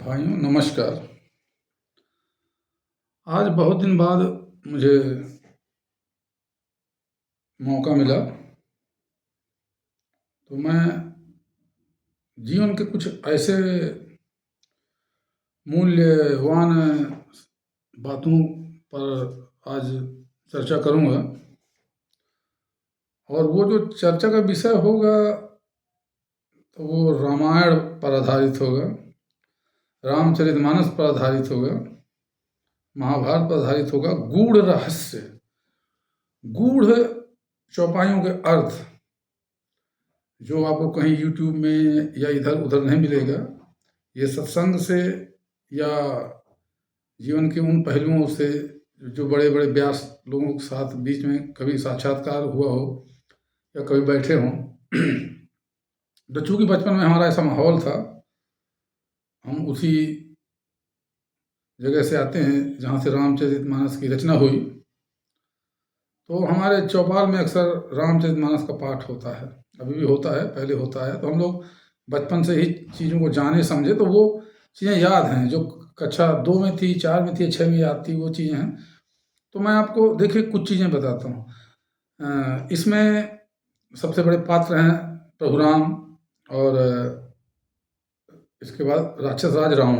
भाइयों नमस्कार। आज बहुत दिन बाद मुझे मौका मिला तो मैं जीवन के कुछ ऐसे मूल्यवान बातों पर आज चर्चा करूंगा और वो जो चर्चा का विषय होगा तो वो रामायण पर आधारित होगा, रामचरितमानस पर आधारित होगा, महाभारत पर आधारित होगा। गूढ़ रहस्य, गूढ़ चौपाइयों के अर्थ जो आपको कहीं YouTube में या इधर उधर नहीं मिलेगा। ये सत्संग से या जीवन के उन पहलुओं से जो बड़े बड़े व्यास लोगों के साथ बीच में कभी साक्षात्कार हुआ हो या कभी बैठे हों। तो चूँकि बचपन में हमारा ऐसा माहौल था, हम उसी जगह से आते हैं जहाँ से रामचरितमानस की रचना हुई, तो हमारे चौपाल में अक्सर रामचरितमानस का पाठ होता है, अभी भी होता है, पहले होता है। तो हम लोग बचपन से ही चीज़ों को जाने समझे, तो वो चीज़ें याद हैं जो कक्षा 2 में थी, 4 में थी, 6 में याद थी, वो चीज़ें हैं। तो मैं आपको देखिए कुछ चीज़ें बताता हूँ। इसमें सबसे बड़े पात्र हैं प्रभु राम और इसके बाद राक्षस राज रावण।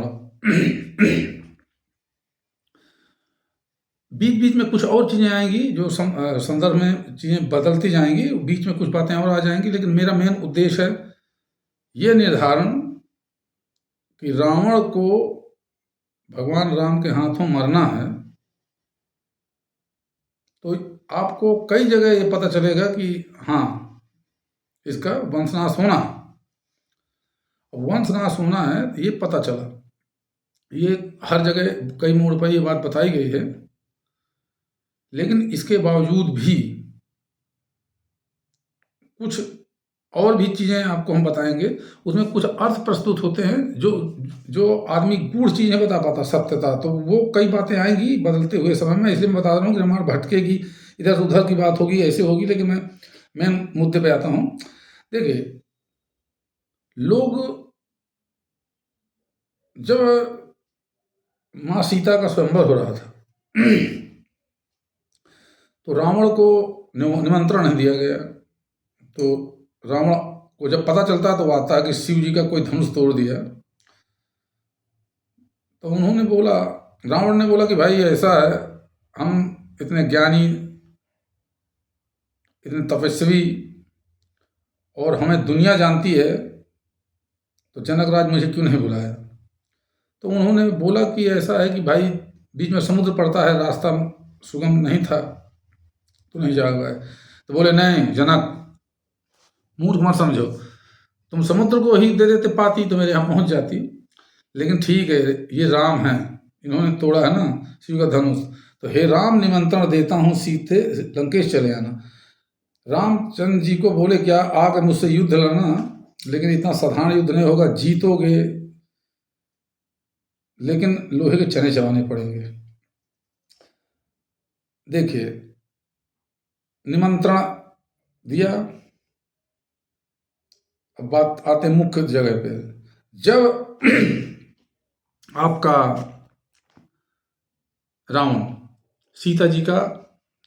बीच बीच में कुछ और चीज़ें आएंगी जो संदर्भ में चीज़ें बदलती जाएंगी, बीच में कुछ बातें और आ जाएंगी, लेकिन मेरा मेन उद्देश्य है ये निर्धारण कि रावण को भगवान राम के हाथों मरना है। तो आपको कई जगह ये पता चलेगा कि हाँ, इसका वंशनाश होना, वंशनाश होना है, ये पता चला। ये हर जगह कई मोड़ पर ये बात बताई गई है, लेकिन इसके बावजूद भी कुछ और भी चीज़ें आपको हम बताएंगे। उसमें कुछ अर्थ प्रस्तुत होते हैं जो जो आदमी गूढ़ चीज़ें बता पाता, सत्यता, तो वो कई बातें आएंगी बदलते हुए समय में। इसलिए मैं बता रहा हूँ कि रामायण भटकेगी, इधर से उधर की बात होगी, ऐसे होगी, लेकिन मैं मेन मुद्दे पे आता हूँ। देखिए, लोग जब माँ सीता का स्वयंवर हो रहा था तो रावण को निमंत्रण नहीं दिया गया। तो रावण को जब पता चलता है तो वो आता है कि शिव जी का कोई धनुष तोड़ दिया। तो उन्होंने बोला, रावण ने बोला कि भाई ऐसा है, हम इतने ज्ञानी, इतने तपस्वी और हमें दुनिया जानती है, तो जनक राज मुझे क्यों नहीं बुलाया। तो उन्होंने बोला कि ऐसा है कि भाई बीच में समुद्र पड़ता है, रास्ता सुगम नहीं था, तो नहीं जा पाए। तो बोले नहीं जनक, मूर्ख मत समझो, तुम समुद्र को ही दे देते पाती तो मेरे यहाँ पहुँच जाती। लेकिन ठीक है, ये राम है, इन्होंने तोड़ा है ना शिव का धनुष, तो हे राम निमंत्रण देता हूँ, सीते लंकेश चले आना। रामचंद्र जी को बोले क्या आकर मुझसे युद्ध लड़ना, लेकिन इतना साधारण युद्ध नहीं होगा, जीतोगे लेकिन लोहे के चने चबाने पड़ेंगे। देखिए, निमंत्रण दिया। अब बात आते मुख्य जगह पे। जब आपका रावण सीता जी का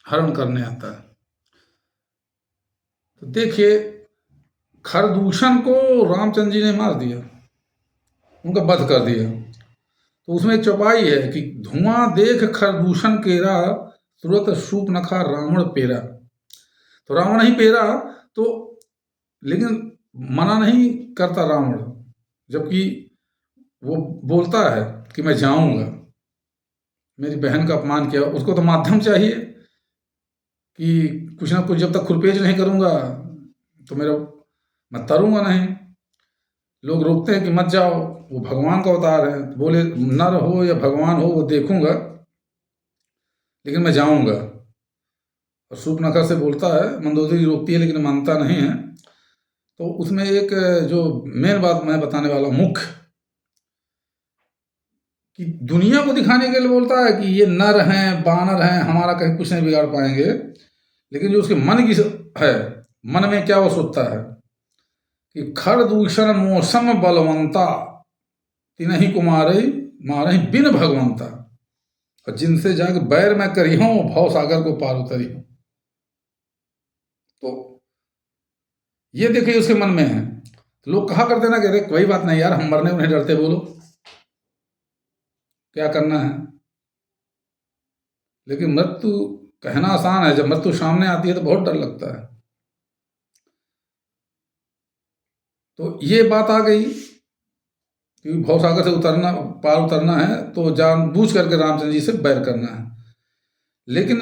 हरण करने आता है, तो देखिए खरदूषण को रामचंद्र जी ने मार दिया, उनका वध कर दिया। तो उसमें एक चौपाई है कि धुआं देख खरदूषण केरा, तुरंत शूर्पणखा रावण पेरा। तो रावण ही पेरा, तो लेकिन मना नहीं करता रावण, जबकि वो बोलता है कि मैं जाऊंगा, मेरी बहन का अपमान किया। उसको तो माध्यम चाहिए कि कुछ ना कुछ, जब तक खुरपेज नहीं करूंगा तो मैं तरूंगा नहीं। लोग रोकते हैं कि मत जाओ, वो भगवान का अवतार है। तो बोले नर हो या भगवान हो वो देखूंगा, लेकिन मैं जाऊंगा। और शूर्पणखा से बोलता है, मंदोदरी रोकती है लेकिन मानता नहीं है। तो उसमें एक जो मेन बात मैं बताने वाला मुख्य, कि दुनिया को दिखाने के लिए बोलता है कि ये नर हैं, बानर हैं, हमारा कहीं कुछ नहीं बिगाड़ पाएंगे। लेकिन जो उसके मन की है, मन में क्या वो सोचता है कि खरदूषण मौसम बलवंता, तिन्हीं को मारही बिन भगवंता, और जिनसे जाके बैर मैं करी हूं भव सागर को पार उतरी हूं। तो ये देखिए उसके मन में है। तो लोग कहा करते ना कि अरे कोई बात नहीं यार, हम मरने उन्हें डरते, बोलो क्या करना है। लेकिन मृत्यु कहना आसान है, जब मृत्यु सामने आती है तो बहुत डर लगता है। तो ये बात आ गई कि भवसागर से उतरना, पार उतरना है तो जानबूझ करके रामचंद्र जी से बैर करना है। लेकिन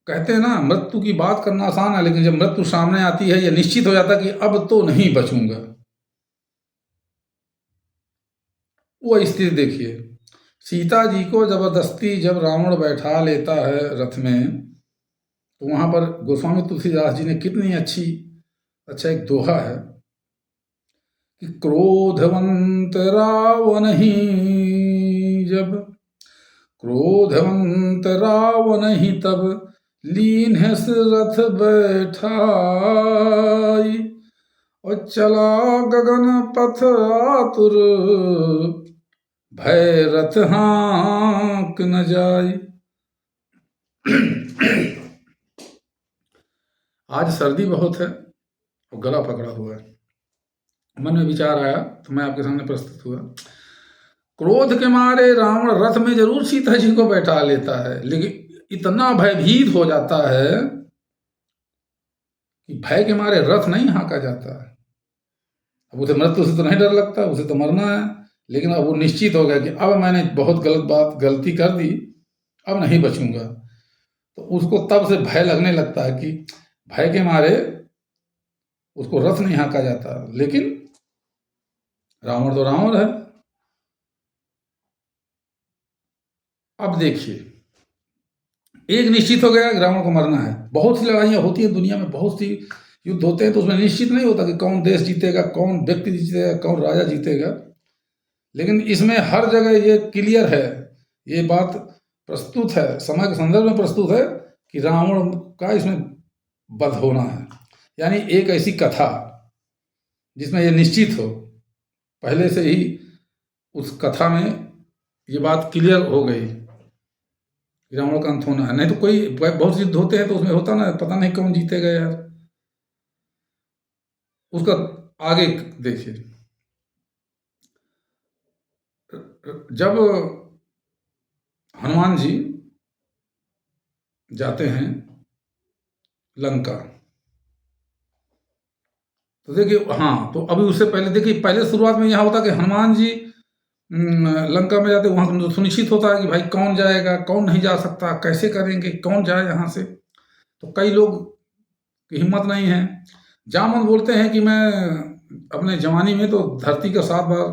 कहते हैं ना, मृत्यु की बात करना आसान है, लेकिन जब मृत्यु सामने आती है यह निश्चित हो जाता है कि अब तो नहीं बचूंगा। वो स्थिति देखिए, सीता जी को जबरदस्ती जब रावण बैठा लेता है रथ में, तो वहां पर गोस्वामी तुलसीदास जी ने कितनी अच्छा एक दोहा है कि क्रोधवंत रावण ही जब, क्रोधवंत रावण ही तब लीन है रथ बैठाई, और चला गगन पथ आतुर भय रथ हाँक न जाई। आज सर्दी बहुत है और गला पकड़ा हुआ है। मन में विचार आया तो मैं आपके सामने प्रस्तुत हुआ। क्रोध के मारे रावण रथ में जरूर सीता जी को बैठा लेता है, लेकिन इतना भयभीत हो जाता है कि भय के मारे रथ नहीं हाँका जाता है। अब उसे मृत्यु से तो नहीं डर लगता, उसे तो मरना है, लेकिन अब वो निश्चित हो गया कि अब मैंने बहुत गलती कर दी, अब नहीं बचूंगा। तो उसको तब से भय लगने लगता है कि भय के मारे उसको रथ नहीं हाँका जाता। लेकिन रावण तो रावण है। अब देखिए, एक निश्चित हो गया कि रावण को मरना है। बहुत सी लड़ाइयाँ होती हैं दुनिया में, बहुत सी युद्ध होते हैं, तो उसमें निश्चित नहीं होता कि कौन देश जीतेगा, कौन व्यक्ति जीतेगा, कौन राजा जीतेगा। लेकिन इसमें हर जगह ये क्लियर है, ये बात प्रस्तुत है, समय के संदर्भ में प्रस्तुत है कि रावण का इसमें वध होना है। यानी एक ऐसी कथा जिसमें ये निश्चित हो, पहले से ही उस कथा में ये बात क्लियर हो गई कि रावण का अंत होना है। नहीं तो कोई बहुत युद्ध होते हैं तो उसमें होता ना, पता नहीं कौन जीतेगा यार। उसका आगे देखिए, जब हनुमान जी जाते हैं लंका, तो देखिए, हाँ, तो अभी उससे पहले देखिए, पहले शुरुआत में यहाँ होता कि हनुमान जी लंका में जाते, वहाँ सुनिश्चित होता है कि भाई कौन जाएगा, कौन नहीं जा सकता, कैसे करेंगे, कौन जाए यहाँ से। तो कई लोग की हिम्मत नहीं है। जामवंत बोलते हैं कि मैं अपने जवानी में तो धरती का 7 बार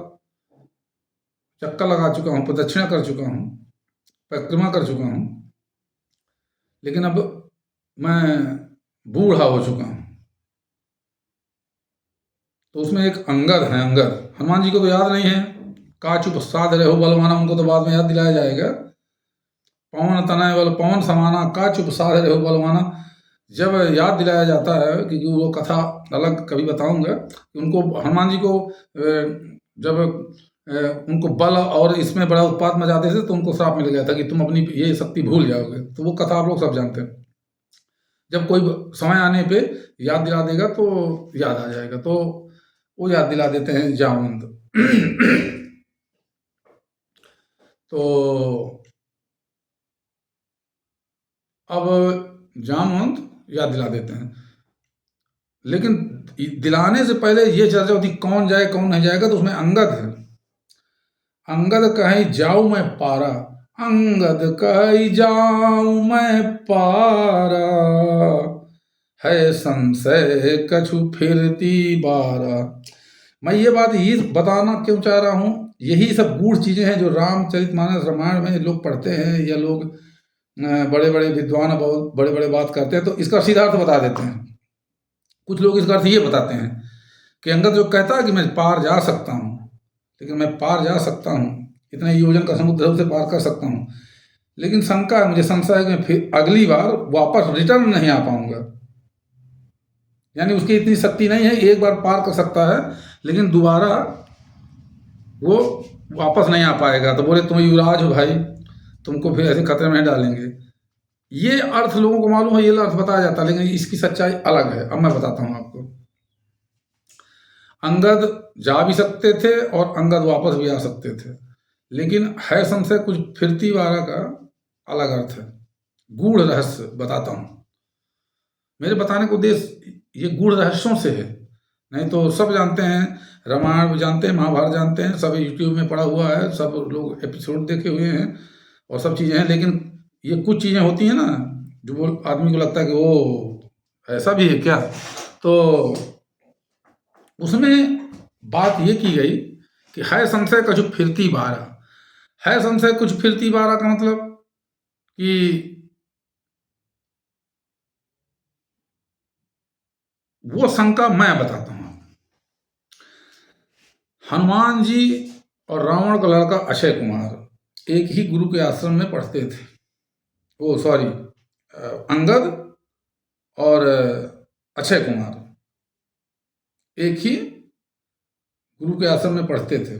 चक्कर लगा चुका हूँ, प्रदक्षिणा कर चुका हूँ, परिक्रमा कर चुका हूँ, लेकिन अब मैं बूढ़ा हो चुका हूँ। तो उसमें एक अंगद है, अंगद, हनुमान जी को तो याद नहीं है, का चुप साध रहे हो बलवाना, उनको तो बाद में याद दिलाया जाएगा। पवन तनय बल पवन समाना, का चुप साध रहे हो बलवाना, जब याद दिलाया जाता है, क्योंकि वो कथा अलग कभी बताऊंगा कि उनको, हनुमान जी को जब उनको बल और इसमें बड़ा उत्पात मचाते थे तो उनको श्राप मिल गया था कि तुम अपनी ये शक्ति भूल जाओगे। तो वो कथा आप लोग सब जानते हैं। जब कोई समय आने पे याद दिला देगा तो याद आ जाएगा, तो वो याद दिला देते हैं जामवंत। तो अब जामवंत याद दिला देते हैं, लेकिन दिलाने से पहले ये चर्चा होती कौन जाए कौन नहीं जाएगा। तो उसमें अंगद है, अंगद कहीं जाऊं मैं पारा, अंगद कहीं जाऊं मैं पारा, है संशय कछु फिरती बारा। मैं ये बात ये बताना क्यों चाह रहा हूँ, यही सब गूढ़ चीजें हैं जो रामचरितमानस रामायण में लोग पढ़ते हैं, या लोग बड़े बड़े विद्वान बहुत बड़े बड़े बात करते हैं तो इसका सीधा अर्थ बता देते हैं। कुछ लोग इसका अर्थ ये बताते हैं कि अंगद जो कहता है कि मैं पार जा सकता हूँ, लेकिन मैं पार जा सकता हूँ, इतने योजन का समुद्र से पार कर सकता हूँ, लेकिन शंका है, मुझे संशय है कि मैं फिर अगली बार वापस रिटर्न नहीं आ पाऊंगा। यानी उसकी इतनी शक्ति नहीं है, एक बार पार कर सकता है लेकिन दोबारा वो वापस नहीं आ पाएगा। तो बोले तुम युवराज हो भाई, तुमको फिर ऐसे खतरे में नहीं डालेंगे। ये अर्थ लोगों को मालूम है, ये अर्थ बताया जाता है, लेकिन इसकी सच्चाई अलग है। अब मैं बताता हूँ आपको। अंगद जा भी सकते थे और अंगद वापस भी आ सकते थे, लेकिन है संशय कुछ फिरती वाला का अलग अर्थ है। गूढ़ रहस्य बताता हूँ। मेरे बताने का उद्देश्य ये गूढ़ रहस्यों से है। नहीं तो सब जानते हैं, रामायण भी जानते हैं, महाभारत जानते हैं, सब यूट्यूब में पड़ा हुआ है, सब लोग एपिसोड देखे हुए हैं और सब चीज़ें हैं। लेकिन ये कुछ चीज़ें होती हैं ना, जो वो आदमी को लगता है कि वो ऐसा भी है क्या। तो उसमें बात ये की गई कि है संशय कछु फिरती बारा। है संशय कुछ फिरती बारा का मतलब कि वो शंका मैं बताता हूँ। हनुमान जी और रावण का लड़का अक्षय कुमार एक ही गुरु के आश्रम में पढ़ते थे। वो सॉरी, अंगद और अक्षय कुमार एक ही गुरु के आश्रम में पढ़ते थे।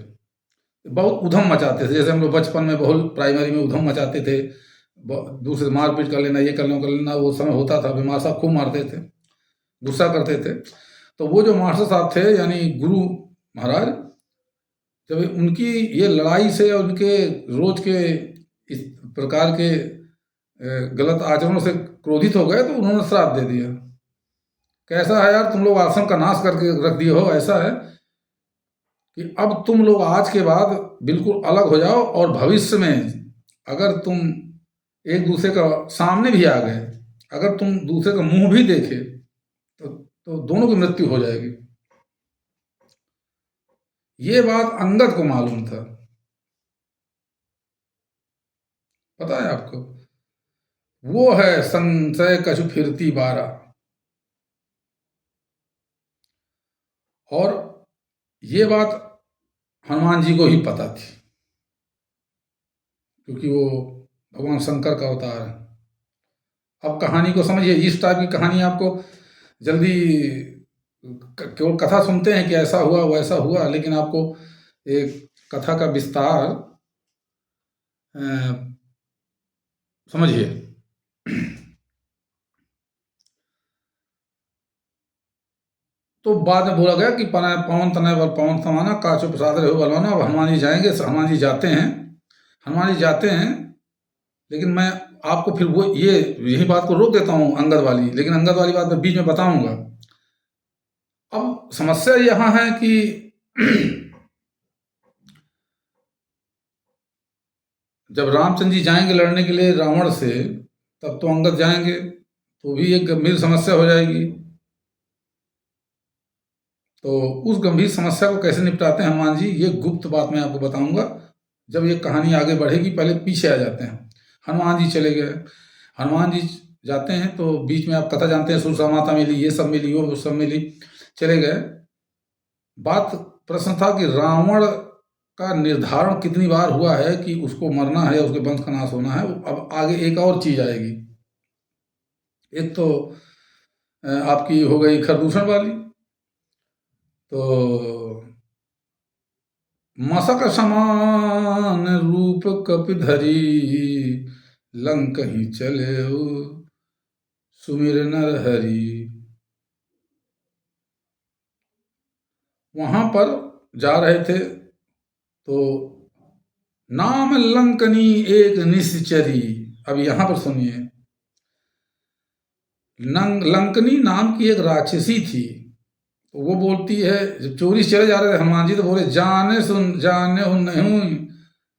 बहुत उधम मचाते थे, जैसे हम लोग बचपन में बहुत प्राइमरी में उधम मचाते थे, दूसरे मारपीट कर लेना, ये कर लेना। वो समय होता था, बीमार साहब खूब मारते थे, गुस्सा करते थे। तो वो जो मास्टर साहब थे यानी गुरु महाराज, जब उनकी ये लड़ाई से और उनके रोज के इस प्रकार के गलत आचरणों से क्रोधित हो गए, तो उन्होंने श्राप दे दिया। कैसा है यार, तुम लोग आश्रम का नाश करके रख दिए हो। ऐसा है कि अब तुम लोग आज के बाद बिल्कुल अलग हो जाओ, और भविष्य में अगर तुम एक दूसरे का सामने भी आ गए, अगर तुम दूसरे का मुंह भी देखे, तो दोनों की मृत्यु हो जाएगी। ये बात अंगद को मालूम था, पता है आपको। वो है संशय कछु फिरती बारा। और ये बात हनुमान जी को ही पता थी, क्योंकि वो भगवान शंकर का अवतार है। अब कहानी को समझिए, इस टाइप की कहानी आपको जल्दी केवल कथा सुनते हैं कि ऐसा हुआ वैसा हुआ, लेकिन आपको एक कथा का विस्तार समझिए। तो बाद में बोला गया कि पवन तनय बल पवन समाना काचो प्रसाद रहो बलवाना। अब हनुमान जी जाएंगे, हनुमान जी जाते हैं, हनुमान जी जाते हैं। लेकिन मैं आपको फिर वो ये यही बात को रोक देता हूँ अंगद वाली, लेकिन अंगद वाली बात मैं बीच में बताऊंगा। अब समस्या यहाँ है कि जब रामचंद्र जी जाएंगे लड़ने के लिए रावण से, तब तो अंगद जाएंगे, तो भी एक गंभीर समस्या हो जाएगी। तो उस गंभीर समस्या को कैसे निपटाते हैं हनुमान जी, ये गुप्त बात मैं आपको बताऊंगा जब ये कहानी आगे बढ़ेगी। पहले पीछे आ जाते हैं। हनुमान जी चले गए, हनुमान जी जाते हैं, तो बीच में आप कथा जानते हैं, सुरसा माता मिली, ये सब मिली, वो सब मिली, चले गए। बात प्रश्न था कि रावण का निर्धारण कितनी बार हुआ है कि उसको मरना है, उसके वंश का नाश होना है। अब आगे एक और चीज आएगी। एक तो आपकी हो गई खरदूषण वाली। तो मसक समान रूप कपिधरी, लंक ही चले सुमिर नर हरि। वहां पर जा रहे थे, तो नाम लंकनी एक निश्चरी। अब यहां पर सुनिए, लंकनी नाम की एक राक्षसी थी। तो वो बोलती है, जब चोरी से चले जा रहे थे हनुमान जी, तो बोले जाने सुन जाने हूं नहीं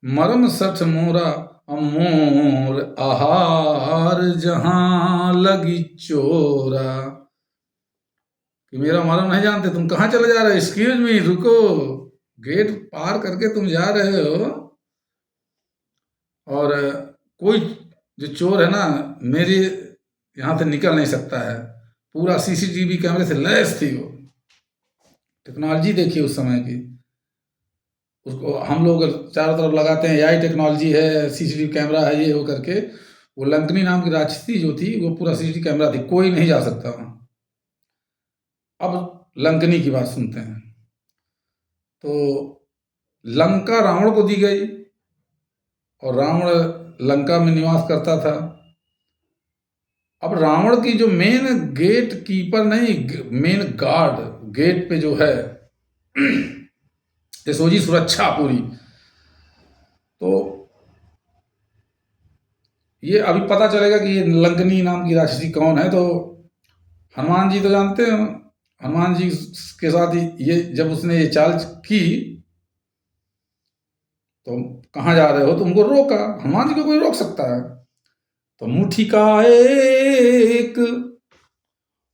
मरम सठ मोरा, मोर आहार जहां लगी चोरा। कि मेरा मरम नहीं जानते, तुम कहाँ चले जा रहे हो, एक्सक्यूज मी, रुको, गेट पार करके तुम जा रहे हो, और कोई जो चोर है ना मेरे यहाँ से निकल नहीं सकता है। पूरा सीसीटीवी कैमरे से लैस थी वो। टेक्नोलॉजी देखिए उस समय की। उसको हम लोग चारों तरफ लगाते हैं एआई टेक्नोलॉजी है, सीसीटीवी कैमरा है, ये हो करके। वो लंकनी नाम की राक्षसी जो थी, वो पूरा सीसीटीवी कैमरा थी, कोई नहीं जा सकता वहाँ। अब लंकनी की बात सुनते हैं। तो लंका रावण को दी गई और रावण लंका में निवास करता था। अब रावण की जो मेन गेट कीपर नहीं, मेन गार्ड गेट पे जो है यशोजी सुरक्षा पूरी, तो ये अभी पता चलेगा कि ये लंकनी नाम की राक्षसी कौन है। तो हनुमान जी तो जानते हैं, हनुमान जी के साथ ये जब उसने ये चाल की तो कहाँ जा रहे हो, तुमको रोका। हनुमान जी को कोई रोक सकता है? तो मुठी का एक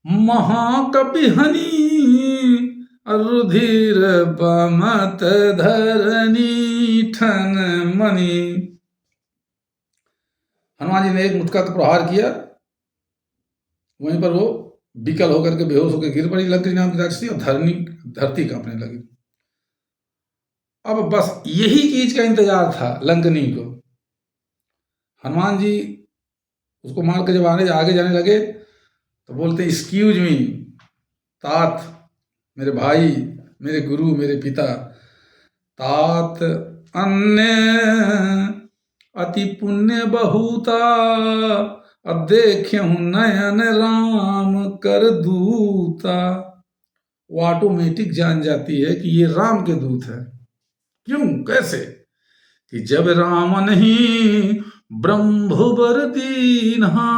महाकपि हनी रुधिर बमत धरनी ठन मणि। हनुमान जी ने एक मुटका का प्रहार किया, वहीं पर वो विकल होकर के बेहोश होकर गिर पड़ी लंकनी नाम की राक्षसी और धरती कांपने लगी। अब बस यही चीज का इंतजार था लंकनी को। हनुमान जी उसको मार के जब आगे जाने लगे तो बोलते एक्सक्यूज मी तात, मेरे भाई, मेरे गुरु, मेरे पिता। तात अन्य अति पुण्य बहुता, अब देखे हूं नयन राम कर दूता। वो ऑटोमेटिक जान जाती है कि ये राम के दूत है। क्यों, कैसे? कि जब राम नहीं ब्रह्मवर दीन्हा,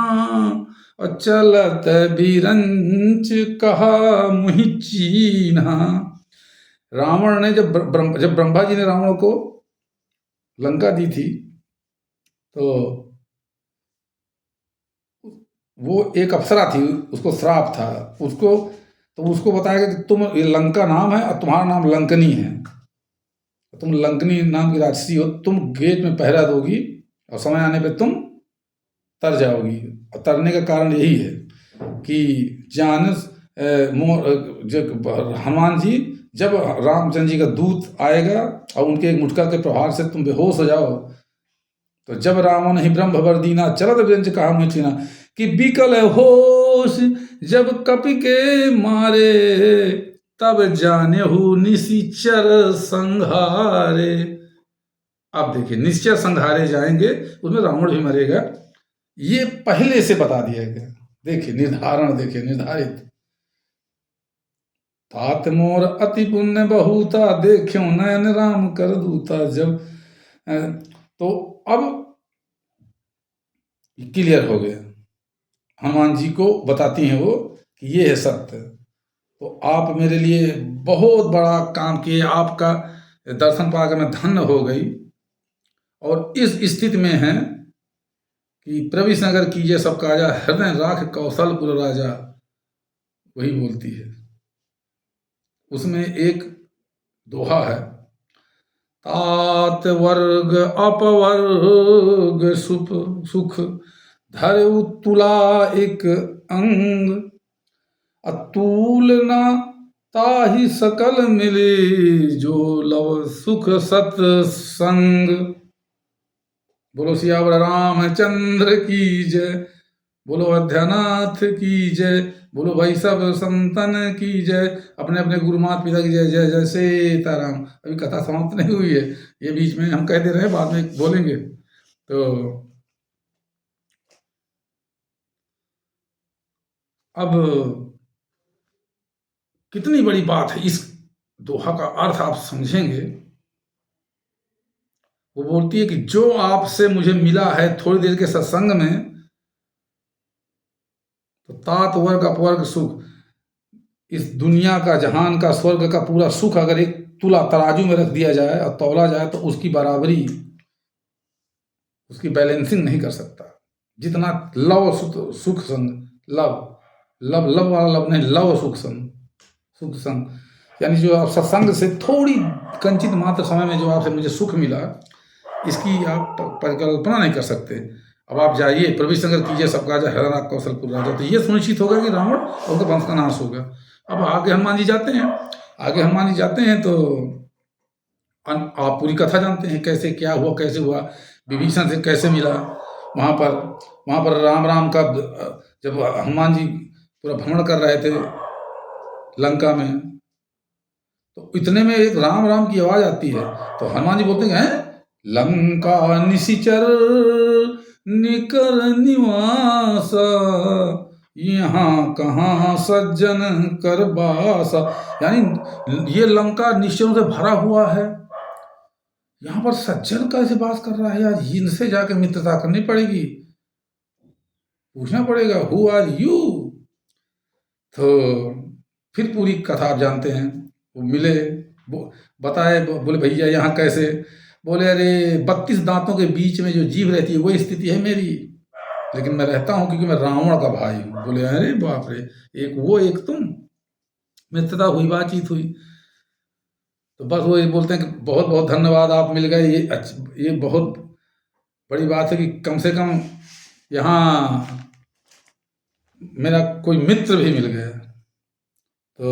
और चलत बिरंच कहा मुहि चीन्हा। रावण ने जब ब्रह्मा जी ने रावण को लंका दी थी तो वो एक अप्सरा थी, उसको श्राप था उसको, तो उसको बताया गया कि तुम, ये लंका नाम है और तुम्हारा नाम लंकनी है, तुम लंकनी नाम की राक्षसी हो, तुम गेट में पहरा दोगी और समय आने पे तुम तर जाओगी। और तरने का कारण यही है कि हनुमान जी जब रामचंद्र जी का दूत आएगा और उनके एक मुटका के प्रहार से तुम बेहोश हो जाओ, तो जब रावण ही ब्रह्म भर दीना, चलत बिरंच कहा मुहि चीन्हा, कि बिकल होश जब कपि के मारे, तब जानेहु निशिचर संहारे। अब देखिए, निश्चय संहारे जाएंगे, उसमें रावण भी मरेगा, ये पहले से बता दिया गया। देखिए निर्धारण, देखिए निर्धारित। तात मोर अति पुण्य बहुता, देख्यो नयन राम कर दूता। जब तो अब क्लियर हो गया, हनुमान जी को बताती हैं वो कि ये है सत्य। तो आप मेरे लिए बहुत बड़ा काम किए, आपका दर्शन पाकर मैं धन्य हो गई। और इस स्थिति में है कि प्रविश नगर कीजिए सब काजा, हृदय राख कौशलपुर राजा, वही बोलती है। उसमें एक दोहा है, तात वर्ग अपवर्ग सुख धर तुला एक अंग, अतुलना ताहि सकल मिले, जो लव सुख सत संग। बोलो सियावर रामचंद्र की जय, बोलो अयोध्यानाथ की जय, बोलो भाई सब संतन की जय, अपने अपने गुरु माता पिता की जय। जय जय सीताराम। अभी कथा समाप्त नहीं हुई है, ये बीच में हम कह दे रहे हैं, बाद में बोलेंगे। तो अब कितनी बड़ी बात है, इस दोहा का अर्थ आप समझेंगे। वो बोलती है कि जो आपसे मुझे मिला है थोड़ी देर के सत्संग में, तो तात वर्ग अपवर्ग सुख, इस दुनिया का, जहान का, स्वर्ग का पूरा सुख अगर एक तुला तराजू में रख दिया जाए और तौला जाए तो उसकी बराबरी, उसकी बैलेंसिंग नहीं कर सकता। जितना लव सुख संग, लव लव लव वाला लव नहीं, लव सुख संग, सुख संग, यानी जो आप सत्संग से थोड़ी कंचित मात्र समय में जो आपसे मुझे सुख मिला, इसकी आप परिकल्पना नहीं कर सकते। अब आप जाइए, प्रवेश संगर कीजिए सबका राजा, हृदय कौशलपुर राजा, तो ये सुनिश्चित होगा कि रावण और उनका वंश का नाश होगा। अब आगे हनुमान जी जाते हैं, आगे हनुमान जी जाते हैं तो आप पूरी कथा जानते हैं, कैसे क्या हुआ, कैसे हुआ, विभीषण से कैसे मिला। वहाँ पर राम राम का, जब हनुमान जी पूरा भ्रमण कर रहे थे लंका में, तो इतने में एक राम राम की आवाज आती है। तो हनुमान जी बोलते हैं लंका निशिचर निकर निवास, यहाँ कहाँ सज्जन कर बासा। यानी ये लंका निश्चरों से भरा हुआ है, यहाँ पर सज्जन कैसे बास कर रहा है यार, इनसे जाके मित्रता करनी पड़ेगी, पूछना पड़ेगा हु आर यू। तो फिर पूरी कथा आप जानते हैं। वो मिले, बताए, बोले भैया यहाँ कैसे। बोले अरे 32 दांतों के बीच में जो जीभ रहती है वही स्थिति है मेरी, लेकिन मैं रहता हूँ क्योंकि मैं रावण का भाई हूँ। बोले अरे बाप रे, एक वो एक तुम, मित्रता हुई, बातचीत हुई। तो बस वो ये बोलते हैं कि बहुत बहुत धन्यवाद, आप मिल गए, ये बहुत बड़ी बात है कि कम से कम यहाँ मेरा कोई मित्र भी मिल गया। तो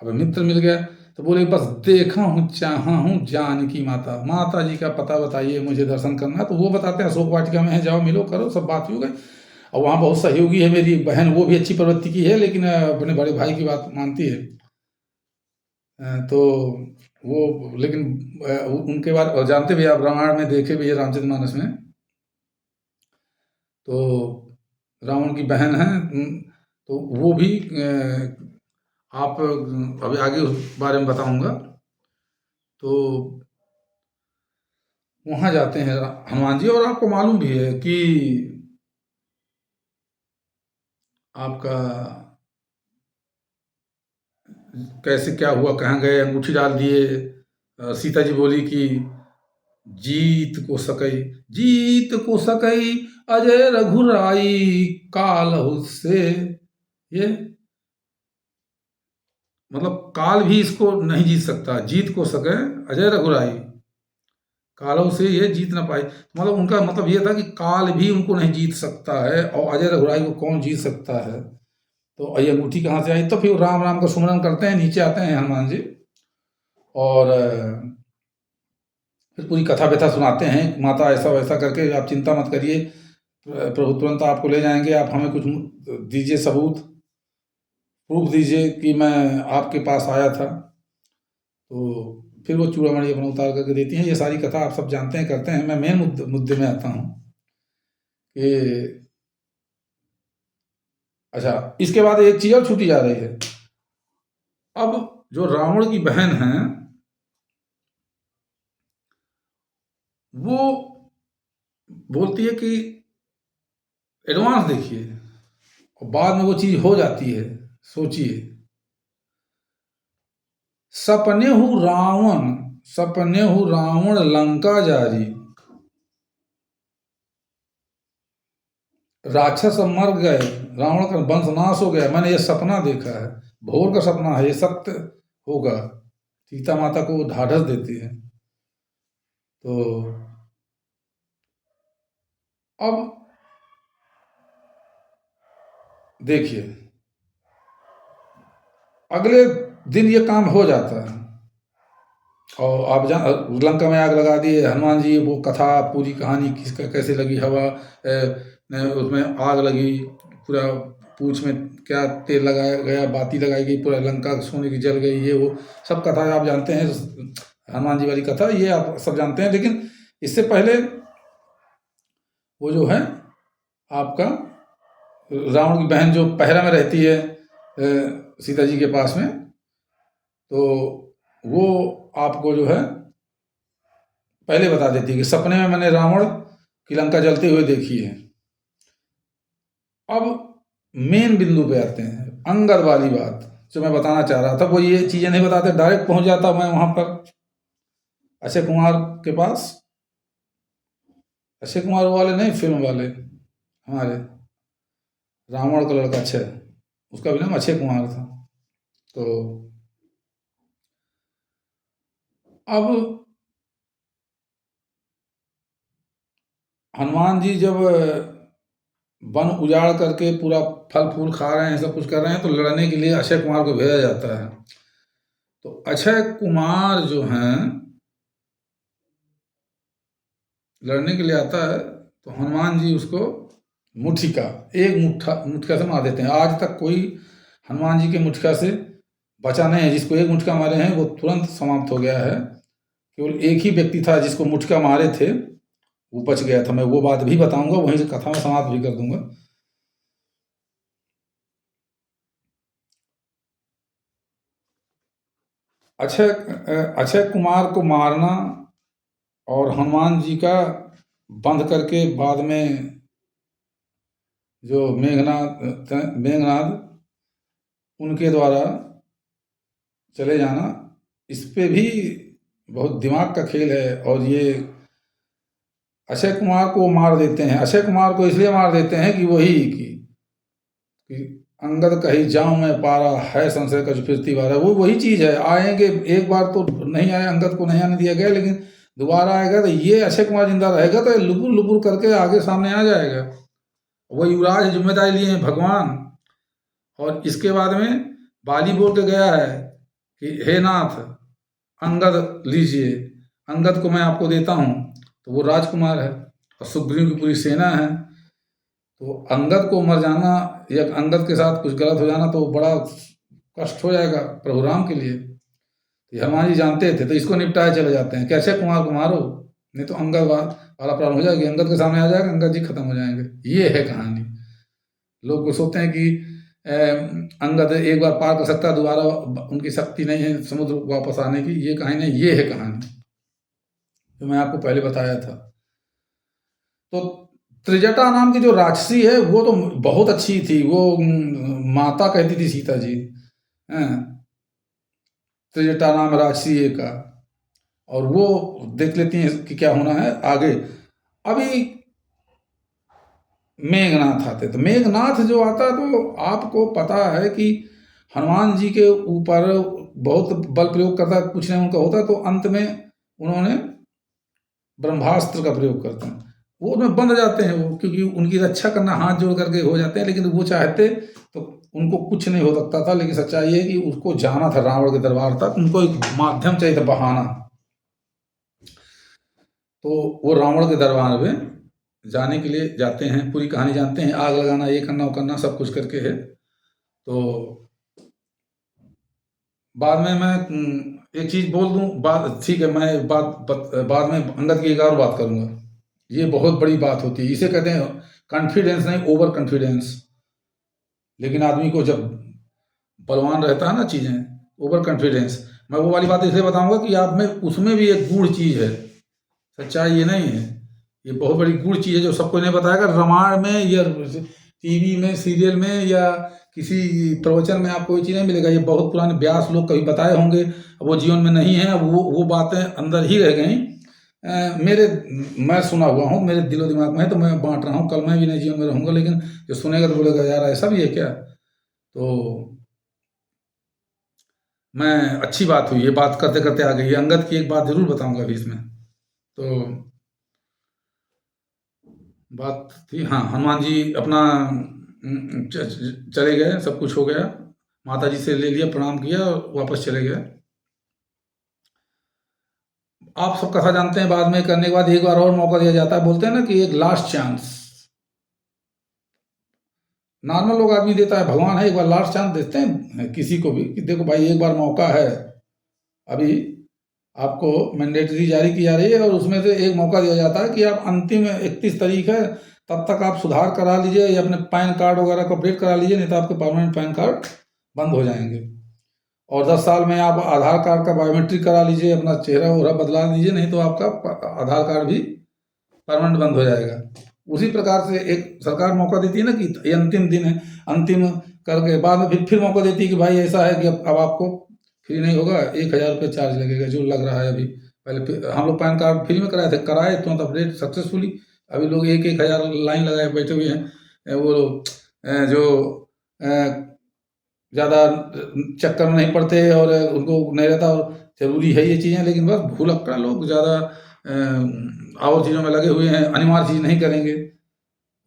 अब मित्र मिल गया तो बोले बस देखा हूँ चाहा हूँ जानकी माता, माता जी का पता बताइए, मुझे दर्शन करना। तो वो बताते हैं अशोक वाटिका में है, जाओ मिलो करो, सब बात हो गई। और वहाँ बहुत सहयोगी है मेरी बहन, वो भी अच्छी प्रवृत्ति की है, लेकिन अपने बड़े भाई की बात मानती है। तो वो लेकिन उनके बाद जानते भी, आप रामायण में देखे भी है, रामचरितमानस में, तो रावण की बहन है। तो वो भी आप अभी आगे उस बारे में बताऊंगा। तो वहाँ जाते हैं हनुमान जी, और आपको मालूम भी है कि आपका कैसे क्या हुआ, कहाँ गए, अंगूठी डाल दिए। सीता जी बोली कि जीत को सकई, जीत को सकई अजय रघुराई काल से। ये मतलब काल भी इसको नहीं जीत सकता, जीत को सके अजय रघुराई कालों से ये जीत ना पाए। मतलब उनका मतलब ये था कि काल भी उनको नहीं जीत सकता है, और अजय रघुराई को कौन जीत सकता है। तो ये अंगूठी कहाँ से आई। तो फिर राम राम का सुमरन करते हैं, नीचे आते हैं हनुमान जी, और फिर पूरी कथा व्यथा सुनाते हैं, माता ऐसा वैसा करके, आप चिंता मत करिए, प्रभु तुरंत आपको ले जाएंगे, आप हमें कुछ दीजिए सबूत, प्रूफ दीजिए कि मैं आपके पास आया था। तो फिर वो चूड़ामणि अपना उतार करके देती हैं। ये सारी कथा आप सब जानते हैं, करते हैं। मैं मेन मुद्दे में आता हूँ कि अच्छा, इसके बाद एक चीज और छूटी जा रही है। अब जो रावण की बहन है वो बोलती है कि एडवांस देखिए, और बाद में वो चीज हो जाती है। सोचिए, सपने हूँ रावण लंका जारी, राक्षस मर गए, रावण का वंश नाश हो गया, मैंने ये सपना देखा है, भोर का सपना है, ये सत्य होगा। सीता माता को ढाढ़स देती है। तो अब देखिए, अगले दिन ये काम हो जाता है, और आप लंका में आग लगा दिए हनुमान जी। वो कथा पूरी कहानी किसका कैसे लगी, हवा उसमें आग लगी, पूरा पूछ में क्या तेल लगाया गया, बाती लगाई गई, पूरा लंका सोने की जल गई, ये वो सब कथा आप जानते हैं, हनुमान जी वाली कथा ये आप सब जानते हैं। लेकिन इससे पहले वो जो है आपका रावण की बहन जो पहरा में रहती है सीता जी के पास में, तो वो आपको जो है पहले बता देती है कि सपने में मैंने रावण की लंका जलते हुए देखी है। अब मेन बिंदु पे आते हैं, अंगद वाली बात जो मैं बताना चाह रहा था। वो ये चीजें नहीं बताते, डायरेक्ट पहुंच जाता मैं वहां पर अक्षय कुमार के पास। अक्षय कुमार वाले नहीं, फिल्म वाले हमारे रावण का लड़का अक्षय, उसका भी नाम अक्षय कुमार था। तो अब हनुमान जी जब वन उजाड़ करके पूरा फल फूल खा रहे हैं, सब कुछ कर रहे हैं, तो लड़ने के लिए अक्षय कुमार को भेजा जाता है। तो अक्षय कुमार जो हैं लड़ने के लिए आता है, तो हनुमान जी उसको मुठिका, एक मुठ्ठा से मार देते हैं। आज तक कोई हनुमान जी के मुठिका से बचा नहीं है। जिसको एक मुटका मारे हैं वो तुरंत समाप्त हो गया है। केवल एक ही व्यक्ति था जिसको मुटका मारे थे, वो बच गया था। मैं वो बात भी बताऊंगा, वहीं से कथा में समाप्त भी कर दूंगा। अक्षय कुमार को मारना और हनुमान जी का बंद करके बाद में जो मेघनाद उनके द्वारा चले जाना, इस पे भी बहुत दिमाग का खेल है। और ये अक्षय कुमार को मार देते हैं। अक्षय कुमार को इसलिए मार देते हैं कि वही कि अंगद कहीं जाऊं मैं पारा, है संशय कछ फिरती बारा। वो वही चीज है। आएंगे, एक बार तो नहीं आए, अंगद को नहीं आने दिया गया, लेकिन दोबारा आएगा तो ये अक्षय कुमार जिंदा रहेगा तो लुपुर लुपुर करके आगे सामने आ जाएगा। वो युवराज जिम्मेदारी लिए हैं भगवान। और इसके बाद में बाली बोल के गया है कि हे नाथ, अंगद लीजिए, अंगद को मैं आपको देता हूँ। तो वो राजकुमार है और सुग्रीव की पूरी सेना है। तो अंगद को मर जाना या अंगद के साथ कुछ गलत हो जाना तो बड़ा कष्ट हो जाएगा प्रभु राम के लिए। तो हनुमान जी जानते थे, तो इसको निपटाए चले जाते हैं कि अक्षय कुमार को मारो, नहीं तो अंगद वाला प्रॉब्लम हो जाएगी। अंगद के सामने आ जाएगा, अंगद जी खत्म हो जाएंगे। ये है कहानी। लोग सोचते हैं कि अंगद एक बार पार कर सकता है, दोबारा उनकी शक्ति नहीं है समुद्र वापस आने की। ये कहानी नहीं, ये है कहानी जो मैं आपको पहले बताया था। तो त्रिजटा नाम की जो राक्षसी है वो तो बहुत अच्छी थी। वो माता कहती थी सीता जी। त्रिजटा नाम राक्षसी का। और वो देख लेती हैं कि क्या होना है आगे। अभी मेघनाथ आते, तो मेघनाथ जो आता तो आपको पता है कि हनुमान जी के ऊपर बहुत बल प्रयोग करता, कुछ नहीं उनका होता, तो अंत में उन्होंने ब्रह्मास्त्र का प्रयोग करते हैं। वो उनमें बंध जाते हैं वो, क्योंकि उनकी रक्षा करना हाथ जोड़ करके हो जाते हैं। लेकिन वो चाहते तो उनको कुछ नहीं हो सकता था। लेकिन सच्चाई है कि उसको जाना था रावण के दरबार तक, उनको एक माध्यम चाहिए था, बहाना। तो वो रावण के दरबार में जाने के लिए जाते हैं। पूरी कहानी जानते हैं, आग लगाना, ये करना, वो करना, सब कुछ करके है। तो बाद में मैं एक चीज बोल दूं, बात ठीक है, मैं बाद में अंगद की एक और बात करूंगा। ये बहुत बड़ी बात होती है, इसे कहते हैं कॉन्फिडेंस नहीं, ओवर कॉन्फिडेंस। लेकिन आदमी को जब बलवान रहता है ना चीजें, ओवर कॉन्फिडेंस। मैं वो वाली बात इसलिए बताऊंगा कि आप में उसमें भी एक गूढ़ चीज है। सच्चाई ये नहीं है, ये बहुत बड़ी गूढ़ चीज है जो सबको नहीं बताएगा। रामायण में या टीवी में, सीरियल में या किसी प्रवचन में आपको ये चीज़ नहीं मिलेगा। ये बहुत पुराने व्यास लोग कभी बताए होंगे, वो जीवन में नहीं है। वो बातें अंदर ही रह गई। मैं सुना हुआ हूँ, मेरे दिलो दिमाग में है, तो मैं बांट रहा हूँ। कल मैं भी नहीं जीवन में रहूंगा, लेकिन जो सुनेगा तो बोलेगा यार ऐसा भी है क्या। तो मैं अच्छी बात हुई, ये बात करते करते आ गई। अंगद की एक बात जरूर बताऊंगा अभी इसमें। तो बात थी, हाँ, हनुमान जी अपना चले गए, सब कुछ हो गया, माता जी से ले लिया, प्रणाम किया और वापस चले गए। आप सब कथा जानते हैं, बाद में करने के बाद एक बार और मौका दिया जाता है। बोलते हैं ना कि एक लास्ट चांस नॉर्मल लोग आदमी देता है, भगवान है, एक बार लास्ट चांस देते हैं किसी को भी कि देखो भाई एक बार मौका है। अभी आपको मैंडेटरी जारी की जा रही है और उसमें से एक मौका दिया जाता है कि आप अंतिम 31 तारीख है, तब तक आप सुधार करा लीजिए या अपने पैन कार्ड वगैरह को अपडेट करा लीजिए, नहीं तो आपके परमानेंट पैन कार्ड बंद हो जाएंगे। और 10 साल में आप आधार कार्ड का बायोमेट्रिक करा लीजिए, अपना चेहरा वगैरह बदला लीजिए, नहीं तो आपका आधार कार्ड भी परमानेंट बंद हो जाएगा। उसी प्रकार से एक सरकार मौका देती है ना कि ये अंतिम दिन है, अंतिम करके बाद में फिर मौका देती है कि भाई ऐसा है कि अब आपको फ्री नहीं होगा, 1,000 रुपये चार्ज लगेगा, जो लग रहा है अभी। पहले हम लोग पैन कार्ड फ्री में कराए थे, कराए तुरंत अपडेट सक्सेसफुली। अभी लोग 1,000 लाइन लगाए बैठे हुए हैं। वो लोग जो ज़्यादा चक्कर में नहीं पड़ते और उनको नहीं रहता, और जरूरी है ये चीज़ें, लेकिन बस भूलक्कड़ लोग ज़्यादा और चीज़ों में लगे हुए हैं, अनिवार्य चीज़ नहीं करेंगे।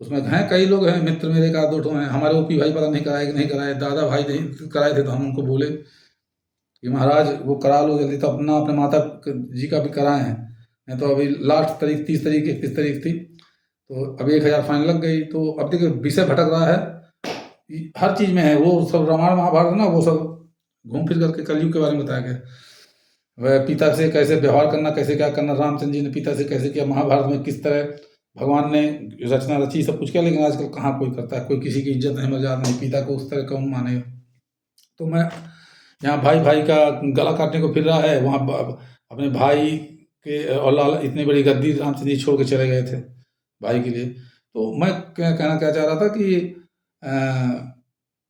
उसमें हैं कई लोग हैं, मित्र मेरे का 2 ठो हैं, हमारे ओपी भाई पता नहीं कराए कि नहीं कराए, दादा भाई नहीं कराए थे, तो हम उनको बोले कि महाराज वो करा लो जल्दी, तो अपने माता जी का भी कराए हैं। नहीं तो अभी लास्ट तारीख 30 तारीख 31 तारीख थी, तो अभी 1,000 फाइन लग गई। तो अब देखिए विषय भटक रहा है, हर चीज़ में है वो सब। रामायण महाभारत ना, वो सब घूम फिर करके कलयुग के बारे में बताया गया। वह पिता से कैसे व्यवहार करना, कैसे क्या करना, रामचंद्र जी ने पिता से कैसे किया, महाभारत में किस तरह भगवान ने रचना रची, सब कुछ किया। लेकिन आजकल कहाँ कोई करता है, कोई किसी की इज्जत नहीं, मर्यादा नहीं, पिता को उस तरह कौन मानेगा। तो मैं यहाँ भाई भाई का गला काटने को फिर रहा है, वहाँ अपने भाई के और लाला इतनी बड़ी गद्दी रामचंद्र जी छोड़ के चले गए थे भाई के लिए। तो मैं कहना क्या चाह रहा था कि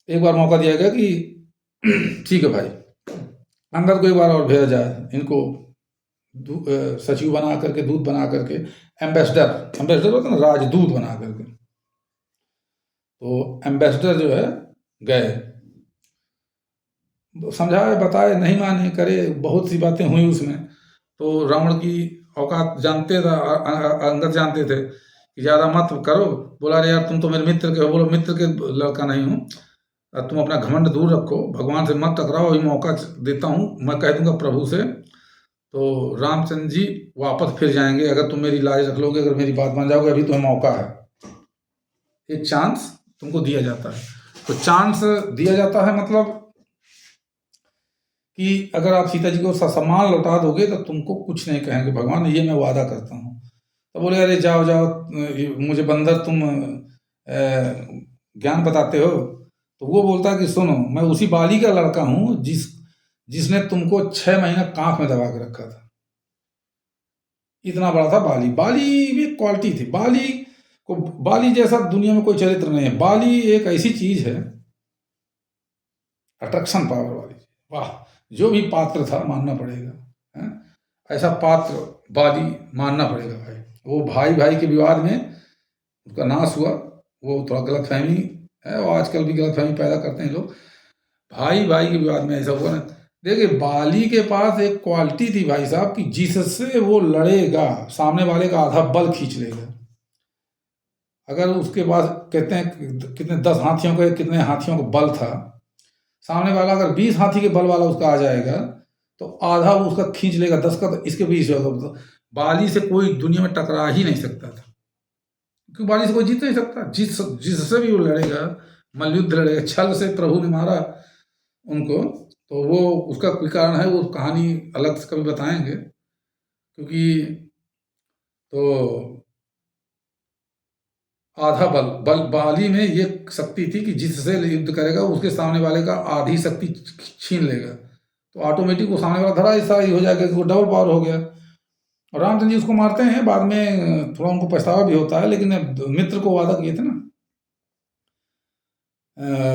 एक बार मौका दिया गया कि ठीक है भाई, अंगद को एक बार और भेजा जाए, इनको सचिव बना करके, दूत बना करके, एम्बेसडर होता है ना, राजदूत बना करके। तो एम्बेसडर जो है गए, समझाए बताए, नहीं माने, करे, बहुत सी बातें हुई उसमें। तो रावण की औकात जानते थे, अंगद जानते थे कि ज़्यादा मत करो। बोला अरे यार तुम तो मेरे मित्र के हो। बोलो मित्र के लड़का नहीं हूँ, तुम अपना घमंड दूर रखो, भगवान से मत टकराओ, अभी मौका देता हूँ, मैं कह दूंगा प्रभु से, तो रामचंद्र जी वापस फिर जाएंगे अगर तुम मेरी लाज रख लोगे, अगर मेरी बात मान जाओगे, अभी तुम्हें मौका है, एक चांस तुमको दिया जाता है। तो चांस दिया जाता है मतलब कि अगर आप सीता जी को सम्मान लौटा दोगे तो तुमको कुछ नहीं कहेंगे भगवान, ये मैं वादा करता हूँ। तो बोले अरे जाओ जाओ, मुझे बंदर तुम ज्ञान बताते हो। तो वो बोलता है कि सुनो, मैं उसी बाली का लड़का हूँ जिसने तुमको 6 महीना कांख में दबा के रखा था। इतना बड़ा था बाली। बाली में क्वालिटी थी, बाली जैसा दुनिया में कोई चरित्र नहीं है। बाली एक ऐसी चीज है, अट्रैक्शन पावर वाली। वाह, जो भी पात्र था मानना पड़ेगा, है? ऐसा पात्र बाली मानना पड़ेगा भाई। वो भाई भाई के विवाद में उसका नाश हुआ, वो थोड़ा गलतफहमी है, और आजकल भी गलतफहमी पैदा करते हैं लोग। भाई भाई के विवाद में ऐसा हुआ ना। देखिए बाली के पास एक क्वालिटी थी भाई साहब कि जिससे वो लड़ेगा, सामने वाले का आधा बल खींच लेगा। अगर उसके पास कहते हैं कितने 10 हाथियों का, कितने हाथियों का बल था, सामने वाला अगर 20 हाथी के बल वाला उसका आ जाएगा तो आधा वो उसका खींच लेगा, 10 का तो इसके 20 होगा। बाली से कोई दुनिया में टकरा ही नहीं सकता था, क्योंकि बाली से कोई जीत नहीं सकता। जिससे भी वो लड़ेगा, मल्लयुद्ध लड़ेगा। छल से प्रभु ने मारा उनको, तो वो उसका कोई कारण है, वो कहानी अलग से कभी बताएंगे। क्योंकि तो आधा बल बाली में ये शक्ति थी कि जिससे युद्ध करेगा उसके सामने वाले का आधी शक्ति छीन लेगा, तो ऑटोमेटिक वो सामने वाला धरा ऐसा ही हो जाएगा कि वो डबल पावर हो गया। और रामचंद्र जी उसको मारते हैं, बाद में थोड़ा उनको पछतावा भी होता है, लेकिन मित्र को वादा किए थे ना,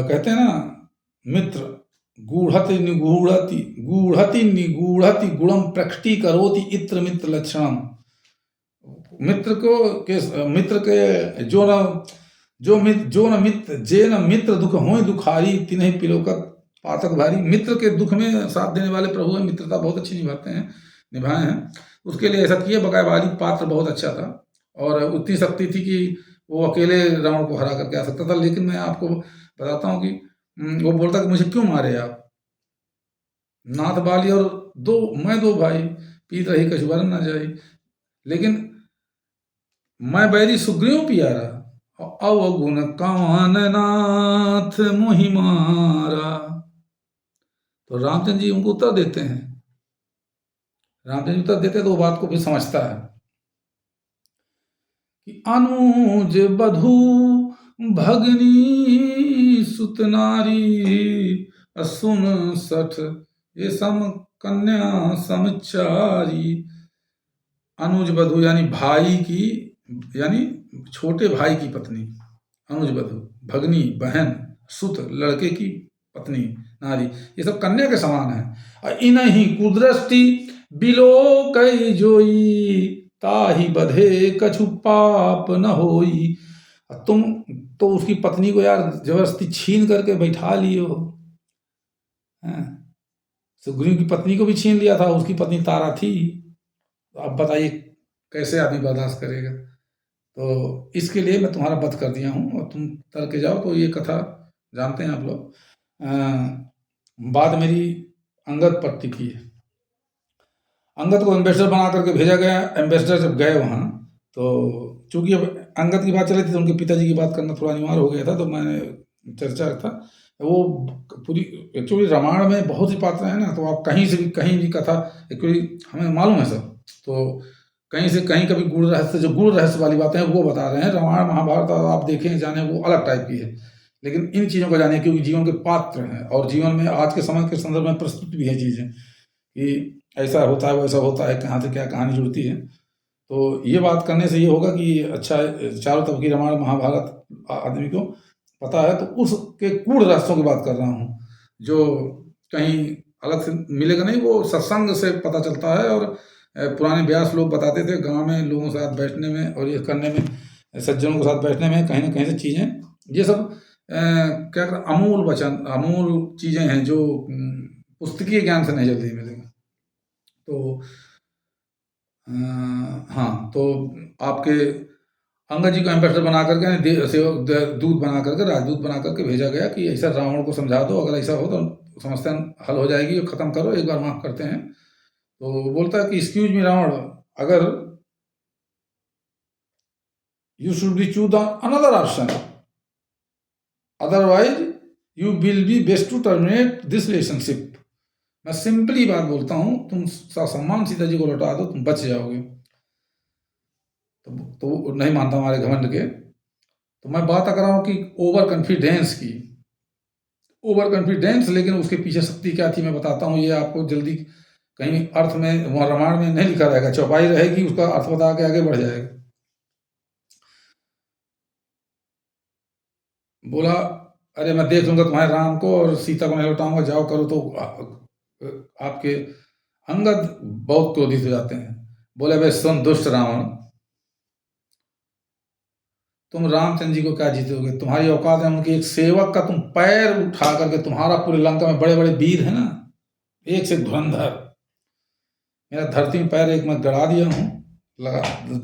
कहते हैं ना, मित्र गूढ़ति निगूढ़ति गूढ़ति निगूढ़ति गुणम प्रकटी करोति इत्र मित्र लक्षणम। मित्र के जो न मित्र जे न मित्र दुख होय दुखारी तिन्हि पिलोकत पातक भारी। मित्र के दुख में साथ देने वाले प्रभु है, मित्रता बहुत अच्छी निभाए हैं। उसके लिए ऐसा किया। बकाया वाली पात्र बहुत अच्छा था और उतनी शक्ति थी कि वो अकेले रावण को हरा करके आ सकता था। लेकिन मैं आपको बताता हूँ कि वो बोलता कि मुझे क्यों मारे आप, नाथ बाली और मैं दो भाई, पीत रही कछुवरन न जाई, लेकिन मैं बैरी सुग्रीव पियारा, अवगुण कान नाथ मोहि मारा। तो रामचंद्र जी उनको उत्तर देते हैं, तो वो बात को भी समझता है कि अनुज बधू भगनी सुत नारी, सुन सठ ये सम कन्या समचारी। अनुज बधू यानी भाई की, यानी छोटे भाई की पत्नी, अनुज बधू, भगनी बहन, सुत लड़के की पत्नी, नारी, ये सब कन्या के समान है। इनहि कुदृष्टि बिलो कई जोई, ताहि बधे कछु पाप न होई। तुम तो उसकी पत्नी को यार जबरदस्ती छीन करके बैठा लिए हो। सुग्रीव की पत्नी को भी छीन लिया था, उसकी पत्नी तारा थी। तो अब बताइए कैसे आदमी बर्दाश्त करेगा। तो इसके लिए मैं तुम्हारा वध कर दिया हूँ और तुम तर के जाओ। तो ये कथा जानते हैं आप लोग। बात मेरी अंगद पर टिकी है। अंगद को एम्बेसडर बना करके भेजा गया। एम्बेसडर जब गए वहाँ, तो चूंकि अब अंगद की बात चल रही थी तो उनके पिताजी की बात करना थोड़ा अनिवार्य हो गया था, तो मैंने चर्चा था वो पूरी एक्चुअली रामायण में बहुत सी पात्र हैं ना, तो आप कहीं से भी कहीं भी कथा एक्चुअली हमें मालूम है सब, तो कहीं से कहीं कभी गूढ़ रहस्य, जो गूढ़ रहस्य वाली बातें हैं वो बता रहे हैं। रामायण महाभारत आप देखें जाने वो अलग टाइप की है, लेकिन इन चीज़ों को जाने क्योंकि जीवन के पात्र हैं और जीवन में आज के समय के संदर्भ में प्रस्तुत भी है चीज़ें कि ऐसा होता है वैसा होता है, कहाँ से क्या कहानी जुड़ती है। तो ये बात करने से ये होगा कि अच्छा चारों तरफ की रामायण महाभारत आदमी को पता है, तो उसके गूढ़ रहस्यों की बात कर रहा हूँ जो कहीं अलग से मिलेगा नहीं, वो सत्संग से पता चलता है। और पुराने व्यास लोग बताते थे गांव में लोगों के साथ बैठने में और ये करने में, सज्जनों के साथ बैठने में कहीं ना कहीं से चीज़ें ये सब क्या कहते हैं, अमूल वचन अमूल चीज़ें हैं जो पुस्तकीय ज्ञान से नहीं जल्दी मिलेगा। तो हाँ, तो आपके अंगद जी को एम्बेसडर बना करके सेवक दूत बना करके राजदूत बना करके भेजा गया कि ऐसा रावण को समझा दो, अगर ऐसा हो तो समस्या हल हो जाएगी, खत्म करो, एक बार माफ करते हैं। तो बोलता है कि एक्सक्यूज मी रावण, अगर you should be choose another option, otherwise you will be best to terminate this relationship. मैं सिंपली बात बोलता हूं, तुम सम्मान सीता जी को लौटा दो, तुम बच जाओगे। तो नहीं मानता हमारे घमंड के। तो मैं बात कर रहा हूं कि ओवर कॉन्फिडेंस की, ओवर कॉन्फिडेंस, लेकिन उसके पीछे शक्ति क्या थी मैं बताता हूँ। ये आपको जल्दी कहीं अर्थ में वहाँ रामायण में नहीं लिखा रहेगा, चौपाई रहेगी, उसका अर्थ बता के आगे बढ़ जाएगा। बोला अरे मैं देख लूंगा तुम्हारे राम को और सीता को नहीं लौटाऊंगा, जाओ करो। तो आपके अंगद बहुत क्रोधित हो जाते हैं। बोले भाई सुन दुष्ट रावण, तुम रामचंद्र जी को क्या जीतोगे? तुम्हारी औकात है उनके एक सेवक का तुम पैर उठा करके, तुम्हारा पूरे लंका में बड़े बड़े वीर है ना, एक से धुरंधर, मेरा धरती में पैर एक मैं गड़ा दिया हूँ, लगा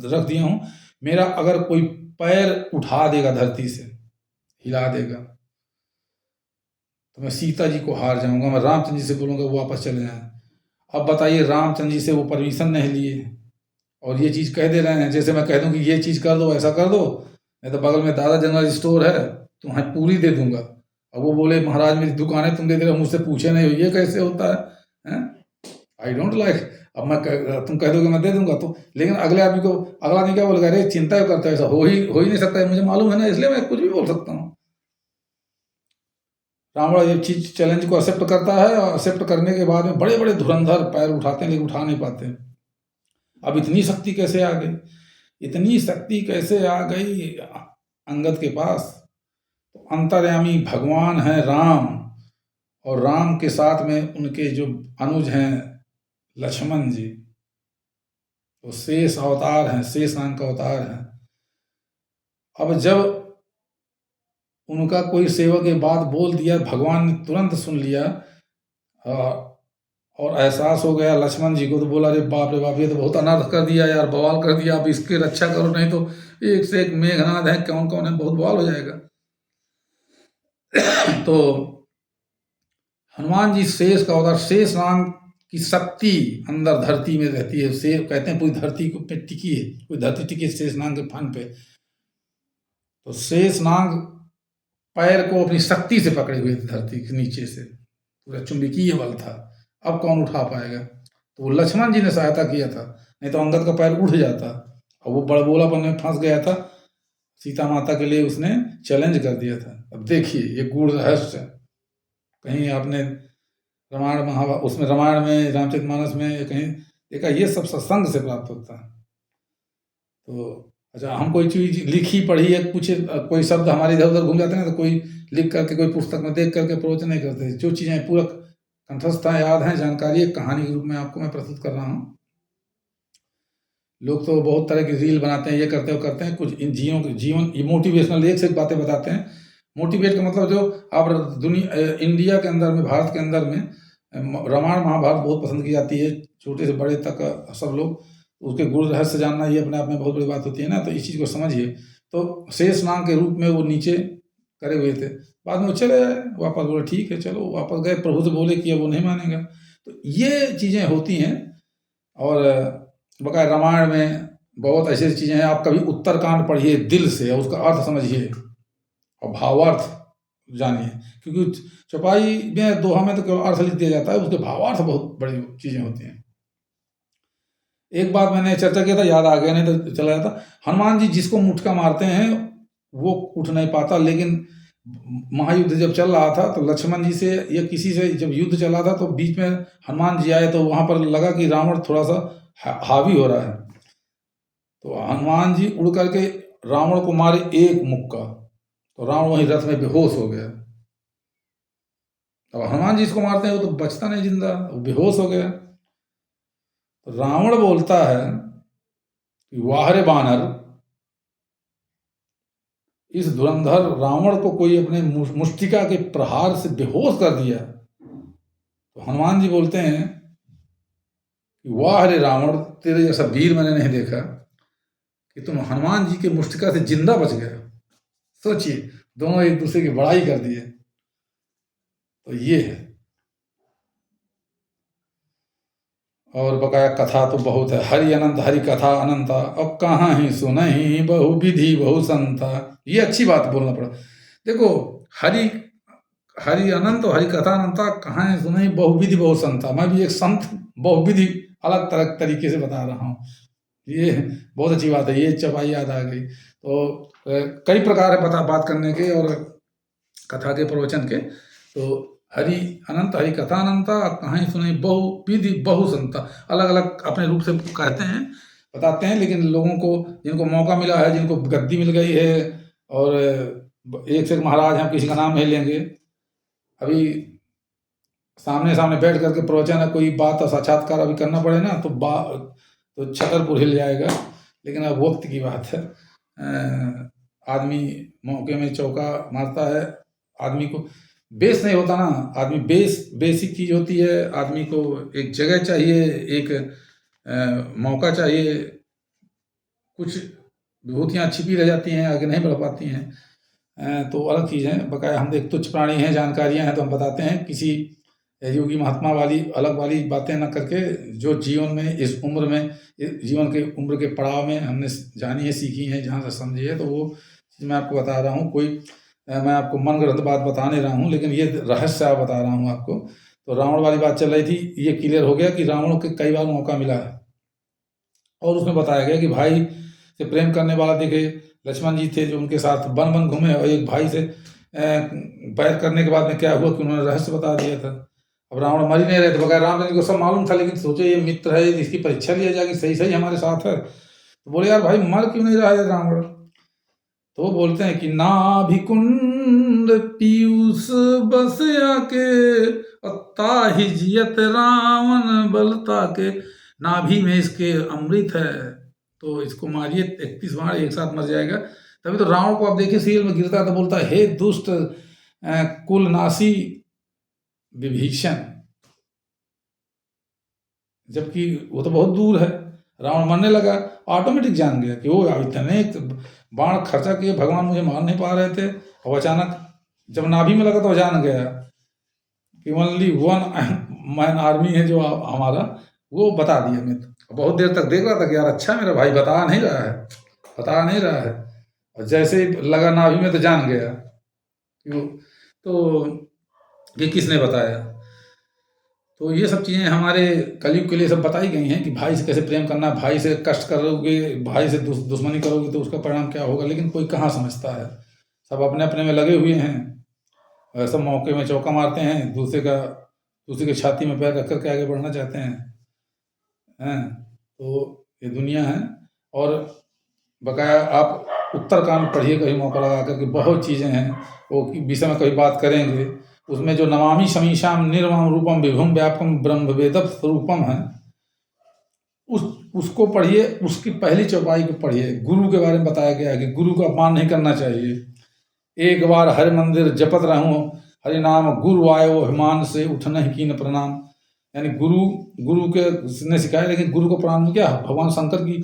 रख दिया हूँ। मेरा अगर कोई पैर उठा देगा धरती से, हिला देगा, तो मैं सीता जी को हार जाऊंगा। मैं रामचंद्र जी से बोलूंगा वो वापस चले जाएं। अब बताइए, रामचंद्र जी से वो परमिशन नहीं लिए और ये चीज़ कह दे रहे हैं। जैसे मैं कह दूं कि ये चीज़ कर दो, ऐसा कर दो, नहीं तो बगल में दादा जनरल स्टोर है, तुम्हें पूरी दे दूंगा। अब वो बोले महाराज मेरी दुकान है, तुम दे दे रहे हो, मुझसे पूछे नहीं हो, ये कैसे होता है? I don't like. अब तुम कह दोगे मैं दे दूंगा तो, लेकिन अगले आदमी को, अगला आदमी क्या बोलेगा? अरे चिंता क्यों करता है, ऐसा हो ही नहीं सकता है, मुझे मालूम है ना, इसलिए मैं कुछ भी बोल सकता हूँ। रावण ये चीज चैलेंज को एक्सेप्ट करता है और एक्सेप्ट करने के बाद में बड़े बड़े धुरंधर पैर उठाते हैं, लेकिन उठा नहीं पाते। अब इतनी शक्ति कैसे आ गई, इतनी शक्ति कैसे आ गई अंगद के पास? तो अंतर्यामी भगवान है राम, और राम के साथ में उनके जो अनुज हैं लक्ष्मण जी, तो शेष अवतार हैं, शेष नाम का अवतार है। अब जब उनका कोई सेवक ये बात बोल दिया, भगवान ने तुरंत सुन लिया और एहसास हो गया लक्ष्मण जी को। तो बोला अरे बाप रे बाप, ये तो बहुत अनर्थ कर दिया यार, बवाल कर दिया, अब इसकी रक्षा करो, नहीं तो एक से एक मेघनाद है, कौन कौन है, बहुत बवाल हो जाएगा। तो हनुमान जी शेष का अवतार, शेष नाग की शक्ति अंदर धरती में रहती है। शेष कहते हैं पूरी धरती को पे टिकी है, कोई धरती टिकी है शेष नाग के फन पे। तो शेष नाग पैर को अपनी शक्ति से पकड़े हुए थे धरती के नीचे से, पूरा चुंबकीय बल था। अब कौन उठा पाएगा? तो वो लक्ष्मण जी ने सहायता किया था, नहीं तो अंगद का पैर उठ जाता। और वो बड़बोलापन में फंस गया था, सीता माता के लिए उसने चैलेंज कर दिया था। अब देखिए ये गूढ़ रहस्य, कहीं आपने रामायण उसमें रामायण में रामचरितमानस में कहीं देखा? ये सब सत्संग से प्राप्त होता है। तो अच्छा, हम कोई चीज़ लिखी पढ़ी है, कुछ कोई शब्द हमारे इधर उधर घूम जाते हैं, तो कोई लिख करके कोई पुस्तक में देख करके प्रवचन नहीं करते। जो चीज़ें पूरा कंठस्थ हैं, याद हैं, जानकारी है, कहानी के रूप में आपको मैं प्रस्तुत कर रहा हूँ। लोग तो बहुत तरह की रील बनाते हैं, ये करते हैं कुछ इन जीवन ये मोटिवेशनल एक से एक बातें बताते हैं। मोटिवेट का मतलब जो आप इंडिया के अंदर में, भारत के अंदर में रामायण महाभारत बहुत पसंद की जाती है, छोटे से बड़े तक सब लोग। उसके गुण रहस्य जानना ये अपने आप में बहुत बड़ी बात होती है ना, तो इस चीज़ को समझिए। तो शेष नाग के रूप में वो नीचे करे हुए थे, बाद में वो चले आए वापस, बोले ठीक है चलो, वापस गए, प्रभु से बोले कि अब वो नहीं मानेगा। तो ये चीज़ें होती हैं। और बकाया रामायण में बहुत ऐसी चीज़ें हैं। आप कभी उत्तरकांड पढ़िए दिल से और उसका अर्थ समझिए और भावार्थ जानिए, क्योंकि चौपाई में दोहा में तो केवल अर्थ लिख दिया जाता है, उसके भावार्थ बहुत बड़ी चीजें होती हैं। एक बात मैंने चर्चा किया था, याद आ गया, नहीं तो चला जाता। हनुमान जी जिसको मुटका मारते हैं वो उठ नहीं पाता, लेकिन महायुद्ध जब चल रहा था तो लक्ष्मण जी से या किसी से जब युद्ध चला था तो बीच में हनुमान जी आए तो वहां पर लगा कि रावण थोड़ा सा हावी हो रहा है, तो हनुमान जी उड़ करके रावण को मारे एक मुक्का, तो रावण वहीं रथ में बेहोश हो गया। अब हनुमान जी इसको मारते हैं वो तो बचता नहीं जिंदा, वो बेहोश हो गया। तो रावण बोलता है कि वाह रे बानर, इस धुरंधर रावण को कोई अपने मुष्टिका के प्रहार से बेहोश कर दिया। तो हनुमान जी बोलते हैं कि वाह रे रावण, तेरे जैसा वीर मैंने नहीं देखा कि तुम हनुमान जी के मुष्टिका से जिंदा बच गए। सोचिए, दोनों एक दूसरे की बड़ाई कर दिए। तो ये है, और बकाया कथा तो बहुत है। हरि अनंत हरि कथा अनंता, अब कहाँ ही सुनहि बहु विधि बहु संता। ये अच्छी बात बोलना पड़ा। देखो, हरि हरि अनंत हरि कथा अनंता, कहाँ ही सुनहि बहु विधि बहु संता। मैं भी एक संत बहुविधि अलग तरह तरीके से बता रहा हूँ। ये बहुत अच्छी बात है, ये चौपाई याद आ गई। तो कई प्रकार है बात करने के और कथा के प्रवचन के। तो हरि अनंत हरि कथा अनंता, कहानी सुनाई बहु विधि बहु संता, अलग अलग अपने रूप से कहते हैं, बताते हैं। लेकिन लोगों को, जिनको मौका मिला है, जिनको गद्दी मिल गई है, और एक से एक महाराज, हम किसी का नाम नहीं लेंगे, अभी सामने सामने बैठ करके प्रवचन है, कोई बात साक्षात्कार अभी करना पड़े ना तो छतरपुर हिल जाएगा। लेकिन अब वक्त की बात है, आदमी मौके में चौका मारता है। आदमी को बेस नहीं होता ना, आदमी बेसिक चीज होती है। आदमी को एक जगह चाहिए, एक मौका चाहिए। कुछ विभूतियाँ छिपी रह जाती हैं, आगे नहीं बढ़ पाती हैं, तो अलग चीज़ है। बकाया हम एक तुच्छ प्राणी हैं, जानकारियाँ हैं तो हम बताते हैं, किसी योगी महात्मा वाली अलग वाली बातें ना करके, जो जीवन में इस उम्र में, जीवन के उम्र के पड़ाव में हमने जानी है, सीखी है, जहाँ से समझी है, तो वो चीज़ मैं आपको बता रहा हूँ। कोई मैं आपको मनगढ़ंत बात बता नहीं रहा हूँ, लेकिन ये रहस्य बता रहा हूँ आपको। तो रावण वाली बात चल रही थी, ये क्लियर हो गया कि रावण को कई बार मौका मिला है, और उसमें बताया गया कि भाई से प्रेम करने वाला, देखे लक्ष्मण जी थे जो उनके साथ वन वन घूमे, और एक भाई से बैर करने के बाद में क्या हुआ कि उन्होंने रहस्य बता दिया था। अब रावण मर ही नहीं रहे थे, बगैर राम जी को सब मालूम था, लेकिन सोचे ये मित्र है, इसकी परीक्षा लिया जाएगी, सही सही हमारे साथ है। तो बोले यार भाई मर क्यों नहीं रहा है रावण? तो वो बोलते हैं कि नाभिकुंड पीयूष बस आके, ताहि जियत रावण बलता के। नाभि में इसके अमृत है, तो इसको मारिए, 31 बार एक साथ मर जाएगा। तभी तो रावण को आप देखिए सीरियल में गिरता है तो बोलता है, हे दुष्ट कुलनाशी विभीषण, जबकि वो तो बहुत दूर है। रावण मरने लगा, ऑटोमेटिक जान गया कि वो इतने बाण खर्चा किए, भगवान मुझे मार नहीं पा रहे थे, और अचानक जब नाभि में लगा तो जान गया कि ओनली वन मैन आर्मी है जो हमारा। वो बता दिया मित्र। बहुत देर तक देख रहा था कि यार अच्छा मेरा भाई बता नहीं रहा है, बता नहीं रहा है, और जैसे ही लगा नाभि में तो जान गया कि तो ये किसने बताया। तो ये सब चीज़ें हमारे कलयुग के लिए सब बताई गई हैं कि भाई से कैसे प्रेम करना, भाई से कष्ट करोगे, भाई से दुश्मनी करोगे तो उसका परिणाम क्या होगा। लेकिन कोई कहाँ समझता है, सब अपने अपने में लगे हुए हैं, सब मौके में चौका मारते हैं, दूसरे के छाती में पैर रख करके आगे बढ़ना चाहते हैं। तो ये दुनिया है। और बकाया आप उत्तरकांड पढ़िए कभी मौका लगा करके, बहुत चीज़ें हैं, वो विषय में कभी बात करेंगे। उसमें जो नमामि समीशाम निर्मम रूपम विभुम व्यापकम ब्रह्म वेद स्वरूपम है, उसको पढ़िए। उसकी पहली चौपाई को पढ़िए। गुरु के बारे में बताया गया है कि गुरु का अपमान नहीं करना चाहिए। एक बार हरि मंदिर जपत रहूं, हरि नाम गुरु आयो अभिमान से उठना ही कीन प्रणाम। यानी गुरु के ने सिखाया, लेकिन गुरु को प्रणाम किया। भगवान शंकर की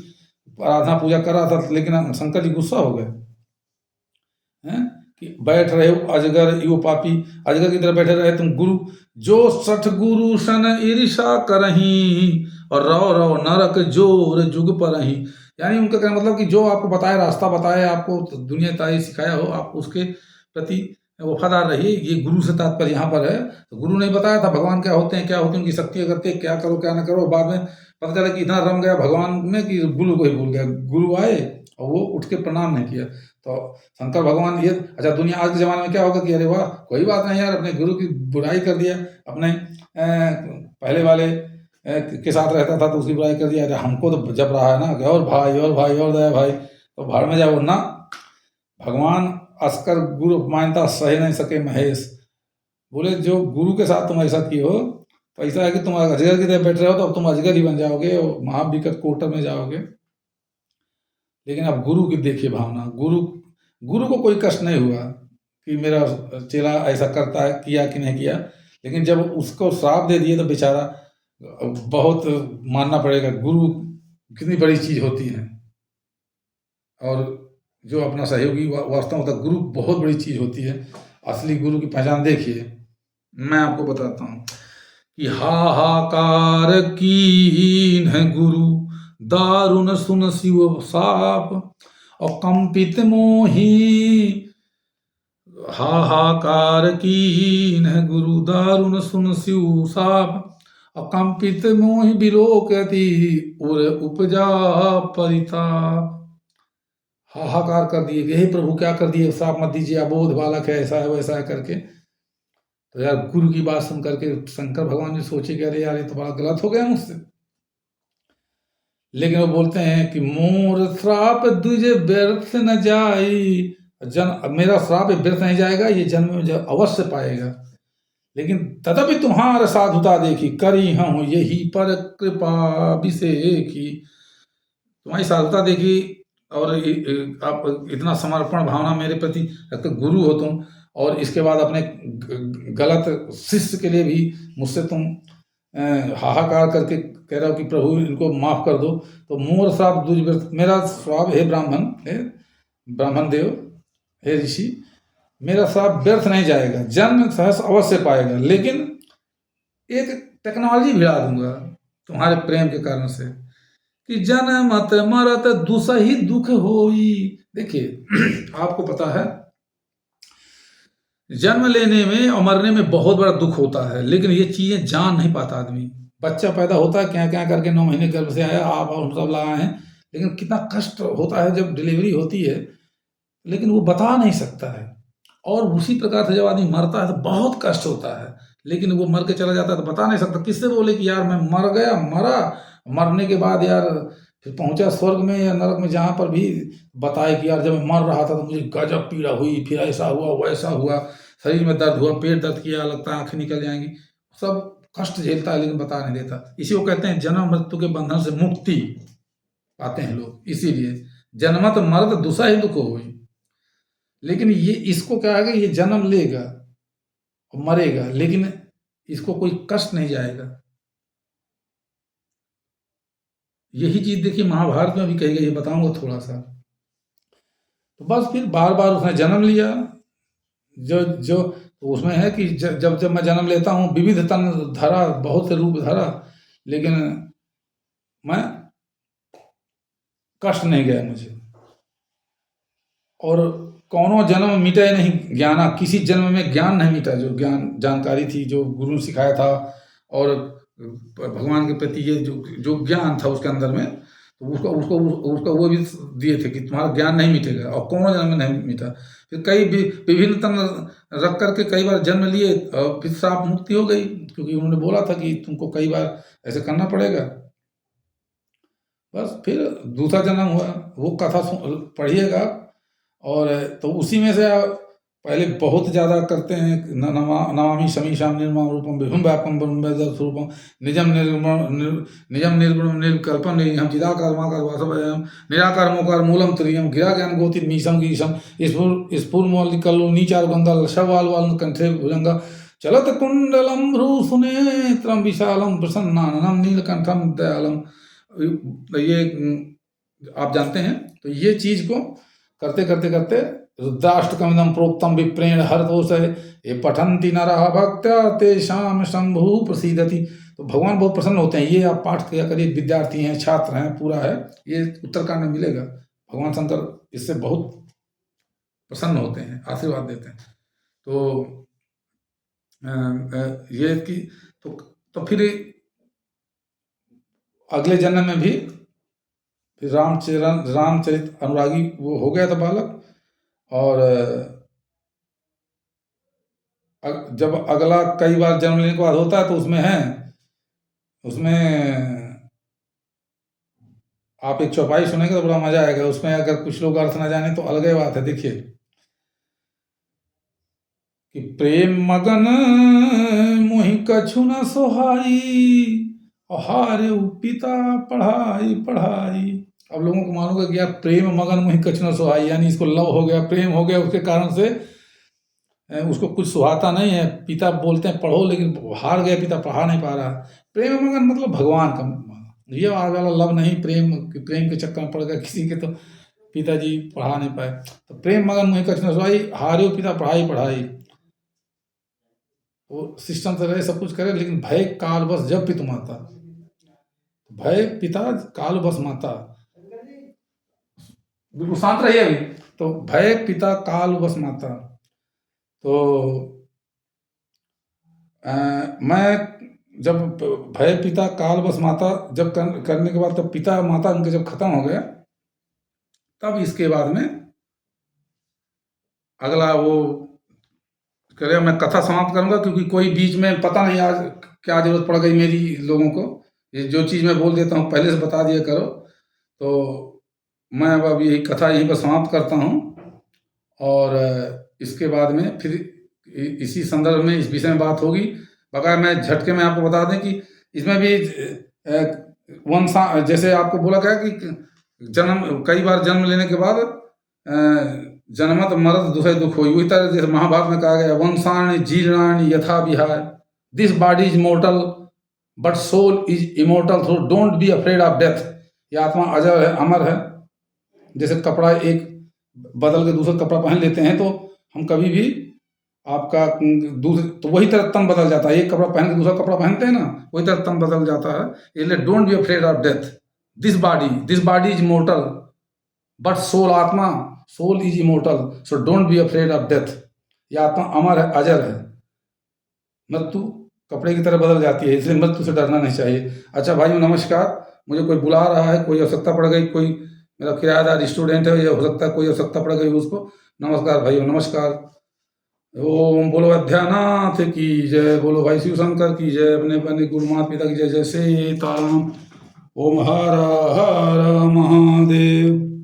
आराधना पूजा कर रहा था, लेकिन शंकर जी गुस्सा हो गए हैं कि बैठ रहे हो अजगर यो पापी, अजगर की तरह बैठे रहे तुम। गुरु जो सठ गुरु सन ईर्षा करही, और रव रव नरक जोर जुग परही। यानी उनका कहना मतलब कि जो आपको बताए, रास्ता बताए, आपको दुनियादारी सिखाया हो, आप उसके प्रति वफादार रहिए। ये गुरु से तात्पर्य यहाँ पर है। तो गुरु ने बताया था भगवान क्या होते हैं, उनकी शक्तियाँ करते हैं, क्या करो क्या ना करो। बाद में पता चला कि इतना रम गया भगवान में कि गुरु को ही भूल गया। गुरु आए और वो उठ के प्रणाम नहीं किया। तो शंकर भगवान ये अच्छा, दुनिया आज के ज़माने में क्या होगा कि अरे वाह कोई बात नहीं यार, अपने गुरु की बुराई कर दिया, अपने पहले वाले के साथ रहता था तो उसकी बुराई कर दिया, अरे हमको तो जप रहा है ना कि और भाई और भाई और दया भाई, तो भाड़ में जाओ ना। भगवान अस्कर गुरु अपमानता सह नहीं सके महेश। बोले जो गुरु के साथ तुम ऐसा किए हो तो ऐसा है कि तुम अजगर की तरह बैठ रहे हो, तो अब तुम अजगर ही बन जाओगे और महाविकट कोटर में जाओगे। लेकिन अब गुरु की देखिए भावना, गुरु को कोई कष्ट नहीं हुआ कि मेरा चेला ऐसा करता है, किया कि नहीं किया। लेकिन जब उसको श्राप दे दिए तो बेचारा बहुत मानना पड़ेगा, गुरु कितनी बड़ी चीज होती है। और जो अपना सहयोगी वास्तव होता है, गुरु बहुत बड़ी चीज होती है। असली गुरु की पहचान देखिए, मैं आपको बताता हूँ कि हाहाकार कीन है गुरु, दारुण सुन शिव साप, और कंपित मोही। हाहाकार कीन है गुरु, दारुण सुन शिव साप, और कंपित मोहि बिलोकति उर उपजा परिताप। हाहाकार कर दिए कि हे प्रभु क्या कर दिए, श्राप मत दीजिए, अबोध बालक है, ऐसा है वैसा है करके। तो यार गुरु की बात सुन करके शंकर भगवान जी सोचे कि अरे यार ये तो बड़ा गलत हो गया मुझसे। लेकिन वो बोलते हैं कि मोर श्राप द्विज व्यर्थ न जाई, मेरा श्राप व्यर्थ नहीं जाएगा, ये जन्म में अवश्य पाएगा। लेकिन तदपि तुम्हार साधुता देखी, करी हूँ यही पर कृपा विषेकी। तुम्हारी साधुता देखी और आप इतना समर्पण भावना मेरे प्रति रखते, गुरु हो तुम, और इसके बाद अपने गलत शिष्य के लिए भी मुझसे तुम हाहाकार करके कह रहे हो कि प्रभु इनको माफ कर दो। तो मोर श्राप दुज व्यर्थ, मेरा श्राप हे ब्राह्मण, हे ब्राह्मण देव, हे ऋषि, मेरा श्राप व्यर्थ नहीं जाएगा, जन्म सहस अवश्य पाएगा। लेकिन एक टेक्नोलॉजी भिड़ा दूंगा तुम्हारे प्रेम के कारण से कि जनमत मरत दुसही दुख होई। देखिए आपको पता है जन्म लेने में और मरने में बहुत बड़ा दुख होता है, लेकिन ये चीजें जान नहीं पाता आदमी। बच्चा पैदा होता है क्या क्या करके 9 महीने गर्भ से आया, आप और सब लगाए हैं, लेकिन कितना कष्ट होता है जब डिलीवरी होती है, लेकिन वो बता नहीं सकता है। और उसी प्रकार से जब आदमी मरता है तो बहुत कष्ट होता है, लेकिन वो मर के चला जाता है तो बता नहीं सकता। किससे बोले कि यार मैं मर गया, मरा, मरने के बाद यार फिर पहुंचा स्वर्ग में या नरक में, जहाँ पर भी बताए कि यार जब मैं मर रहा था तो मुझे गजब पीड़ा हुई, फिर ऐसा हुआ वैसा हुआ, शरीर में दर्द हुआ, पेट दर्द किया, लगता है आंखें निकल जाएंगी, सब कष्ट झेलता है लेकिन बता नहीं देता। इसी को कहते हैं जन्म मृत्यु के बंधन से मुक्ति पाते हैं लोग। इसीलिए जन्मत मरत दुसा ही दुख हुई। लेकिन ये इसको क्या है कि ये जन्म लेगा और मरेगा, लेकिन इसको कोई कष्ट नहीं जाएगा। यही चीज देखिए महाभारत में भी कही गई है, बताऊंगा थोड़ा सा। तो बस फिर बार बार उसने जन्म लिया। जो जो तो उसमें है कि जब जब मैं जन्म लेता हूँ विविध तन धरा, बहुत से रूप धरा, लेकिन मैं कष्ट नहीं गया मुझे। और कौनो जन्म मिटे नहीं ज्ञाना, किसी जन्म में ज्ञान नहीं मिटा, जो ज्ञान जानकारी थी जो गुरु ने सिखाया था, और भगवान के प्रति ये जो जो ज्ञान था उसके अंदर में, तो उसको उसको उसका वो भी दिए थे कि तुम्हारा ज्ञान नहीं मिटेगा, और कौनो जन्म में नहीं मिटा। फिर कई विभिन्न तन रख करके कई बार जन्म लिए और फिर श्राप मुक्ति हो गई, क्योंकि उन्होंने बोला था कि तुमको कई बार ऐसे करना पड़ेगा। बस फिर दूसरा जन्म हुआ, वो कथा पढ़िएगा। और तो उसी में से पहले बहुत ज़्यादा करते हैं नमामि समीशाम निर्मम रूपम विभुम व्यापम स्वरूपम निजम निर्गुणम निर्विकल्पम निरीहम चिदाकार माकार वासवयम निराकार मोकार मूलम त्रियम गिरा ज्ञान गोतिर मीशम गीशम स्फुर मौलिकल्लो नीचार गंगा शवाल वाल कंठे भुजंगा चलत कुंडलम भ्रूसुनेत्रम विशालम प्रसन्नाननम नीलकंठम दयालम। ये आप जानते हैं। तो ये चीज को करते करते करते रुद्राष्टकमिदं प्रोक्तम विप्रेण हरदोष है ये पठन्ति नरः भक्त्या तेषाम शंभु प्रसीदति। तो भगवान बहुत प्रसन्न होते हैं। ये आप पाठ किया करिए, विद्यार्थी हैं, छात्र हैं, पूरा है, ये उत्तरकांड में मिलेगा। भगवान शंकर इससे बहुत प्रसन्न होते हैं, आशीर्वाद देते हैं। तो ये कि तो फिर अगले जन्म में भी फिर रामचरित अनुरागी वो हो गया था बालक। और जब अगला कई बार जन्म लेने के बाद होता है तो उसमें आप एक चौपाई सुनेंगे तो बड़ा मजा आएगा। उसमें अगर कुछ लोग अर्थ न जाने तो अलग ही बात है। देखिए कि प्रेम मगन मोहि कछु न सोहाई, हारे पिता पढ़ाई पढ़ाई। अब लोगों को मालूम है कि यार प्रेम मगन मोहि कछु न सोहाई, यानी इसको लव हो गया, प्रेम हो गया, उसके कारण से उसको कुछ सुहाता नहीं है। पिता बोलते हैं पढ़ो, लेकिन हार गया पिता, पढ़ा नहीं पा रहा। प्रेम मगन मतलब भगवान का, ये वाला लव नहीं, प्रेम के चक्कर में पड़ गया किसी के तो पिताजी पढ़ा नहीं पाए। तो प्रेम मगन मोहि कछु न सोहाई, हारे पिता पढ़ाई पढ़ाई। वो सिस्टम से रहे, सब कुछ करे, लेकिन भय काल बस जब पितु माता, भय पिता काल बस माता। बिल्कुल शांत रहिए अभी। तो भय पिता काल बस माता। तो मैं जब भय पिता काल बस माता जब करने के बाद, तब पिता माता उनके जब खत्म हो गया, तब इसके बाद में अगला वो करे। मैं कथा समाप्त करूंगा क्योंकि कोई बीच में पता नहीं आज क्या जरूरत पड़ गई मेरी लोगों को। ये जो चीज़ मैं बोल देता हूँ पहले से बता दिया करो। तो मैं अब यही कथा यहीं पर समाप्त करता हूँ। और इसके बाद में फिर इसी संदर्भ में इस विषय में बात होगी। बकाया मैं झटके में आपको बता दें कि इसमें भी जैसे आपको बोला गया कि कई बार जन्म लेने के बाद जन्मत मरत दुखे दुख हुई, उसी तरह जैसे महाभारत में कहा गया वंशाणि जीर्णानि यथा विहाय, this body is mortal but soul is immortal, so don't be afraid of death. ये आत्मा अजर है, अमर है। जैसे कपड़ा एक बदल के दूसरा कपड़ा पहन लेते हैं तो हम कभी भी आपका दूसरे तो वही तरह तन बदल जाता है। एक कपड़ा पहन के दूसरा कपड़ा पहनते हैं ना, वही तरह तन बदल जाता है। इसलिए don't be afraid of death. This body is mortal but soul, आत्मा soul is immortal, so don't be afraid of death. यह आत्मा अमर है, अजर है। मृत्यु कपड़े की तरह बदल जाती है, इसलिए मृत्यु से डरना नहीं चाहिए। अच्छा भाइयों नमस्कार। मुझे कोई बुला रहा है, कोई आवश्यकता पड़ गई, कोई मेरा किराएदार स्टूडेंट है, या हो सकता है कोई आवश्यकता पड़ गई उसको। नमस्कार भाइयों नमस्कार। ओम बोलो अध्यानाथ की जय, बोलो भाई शिव शंकर की जय, अपने अपने गुरु माता पिता की जय। जय सीताराम। ओम हर हर महादेव।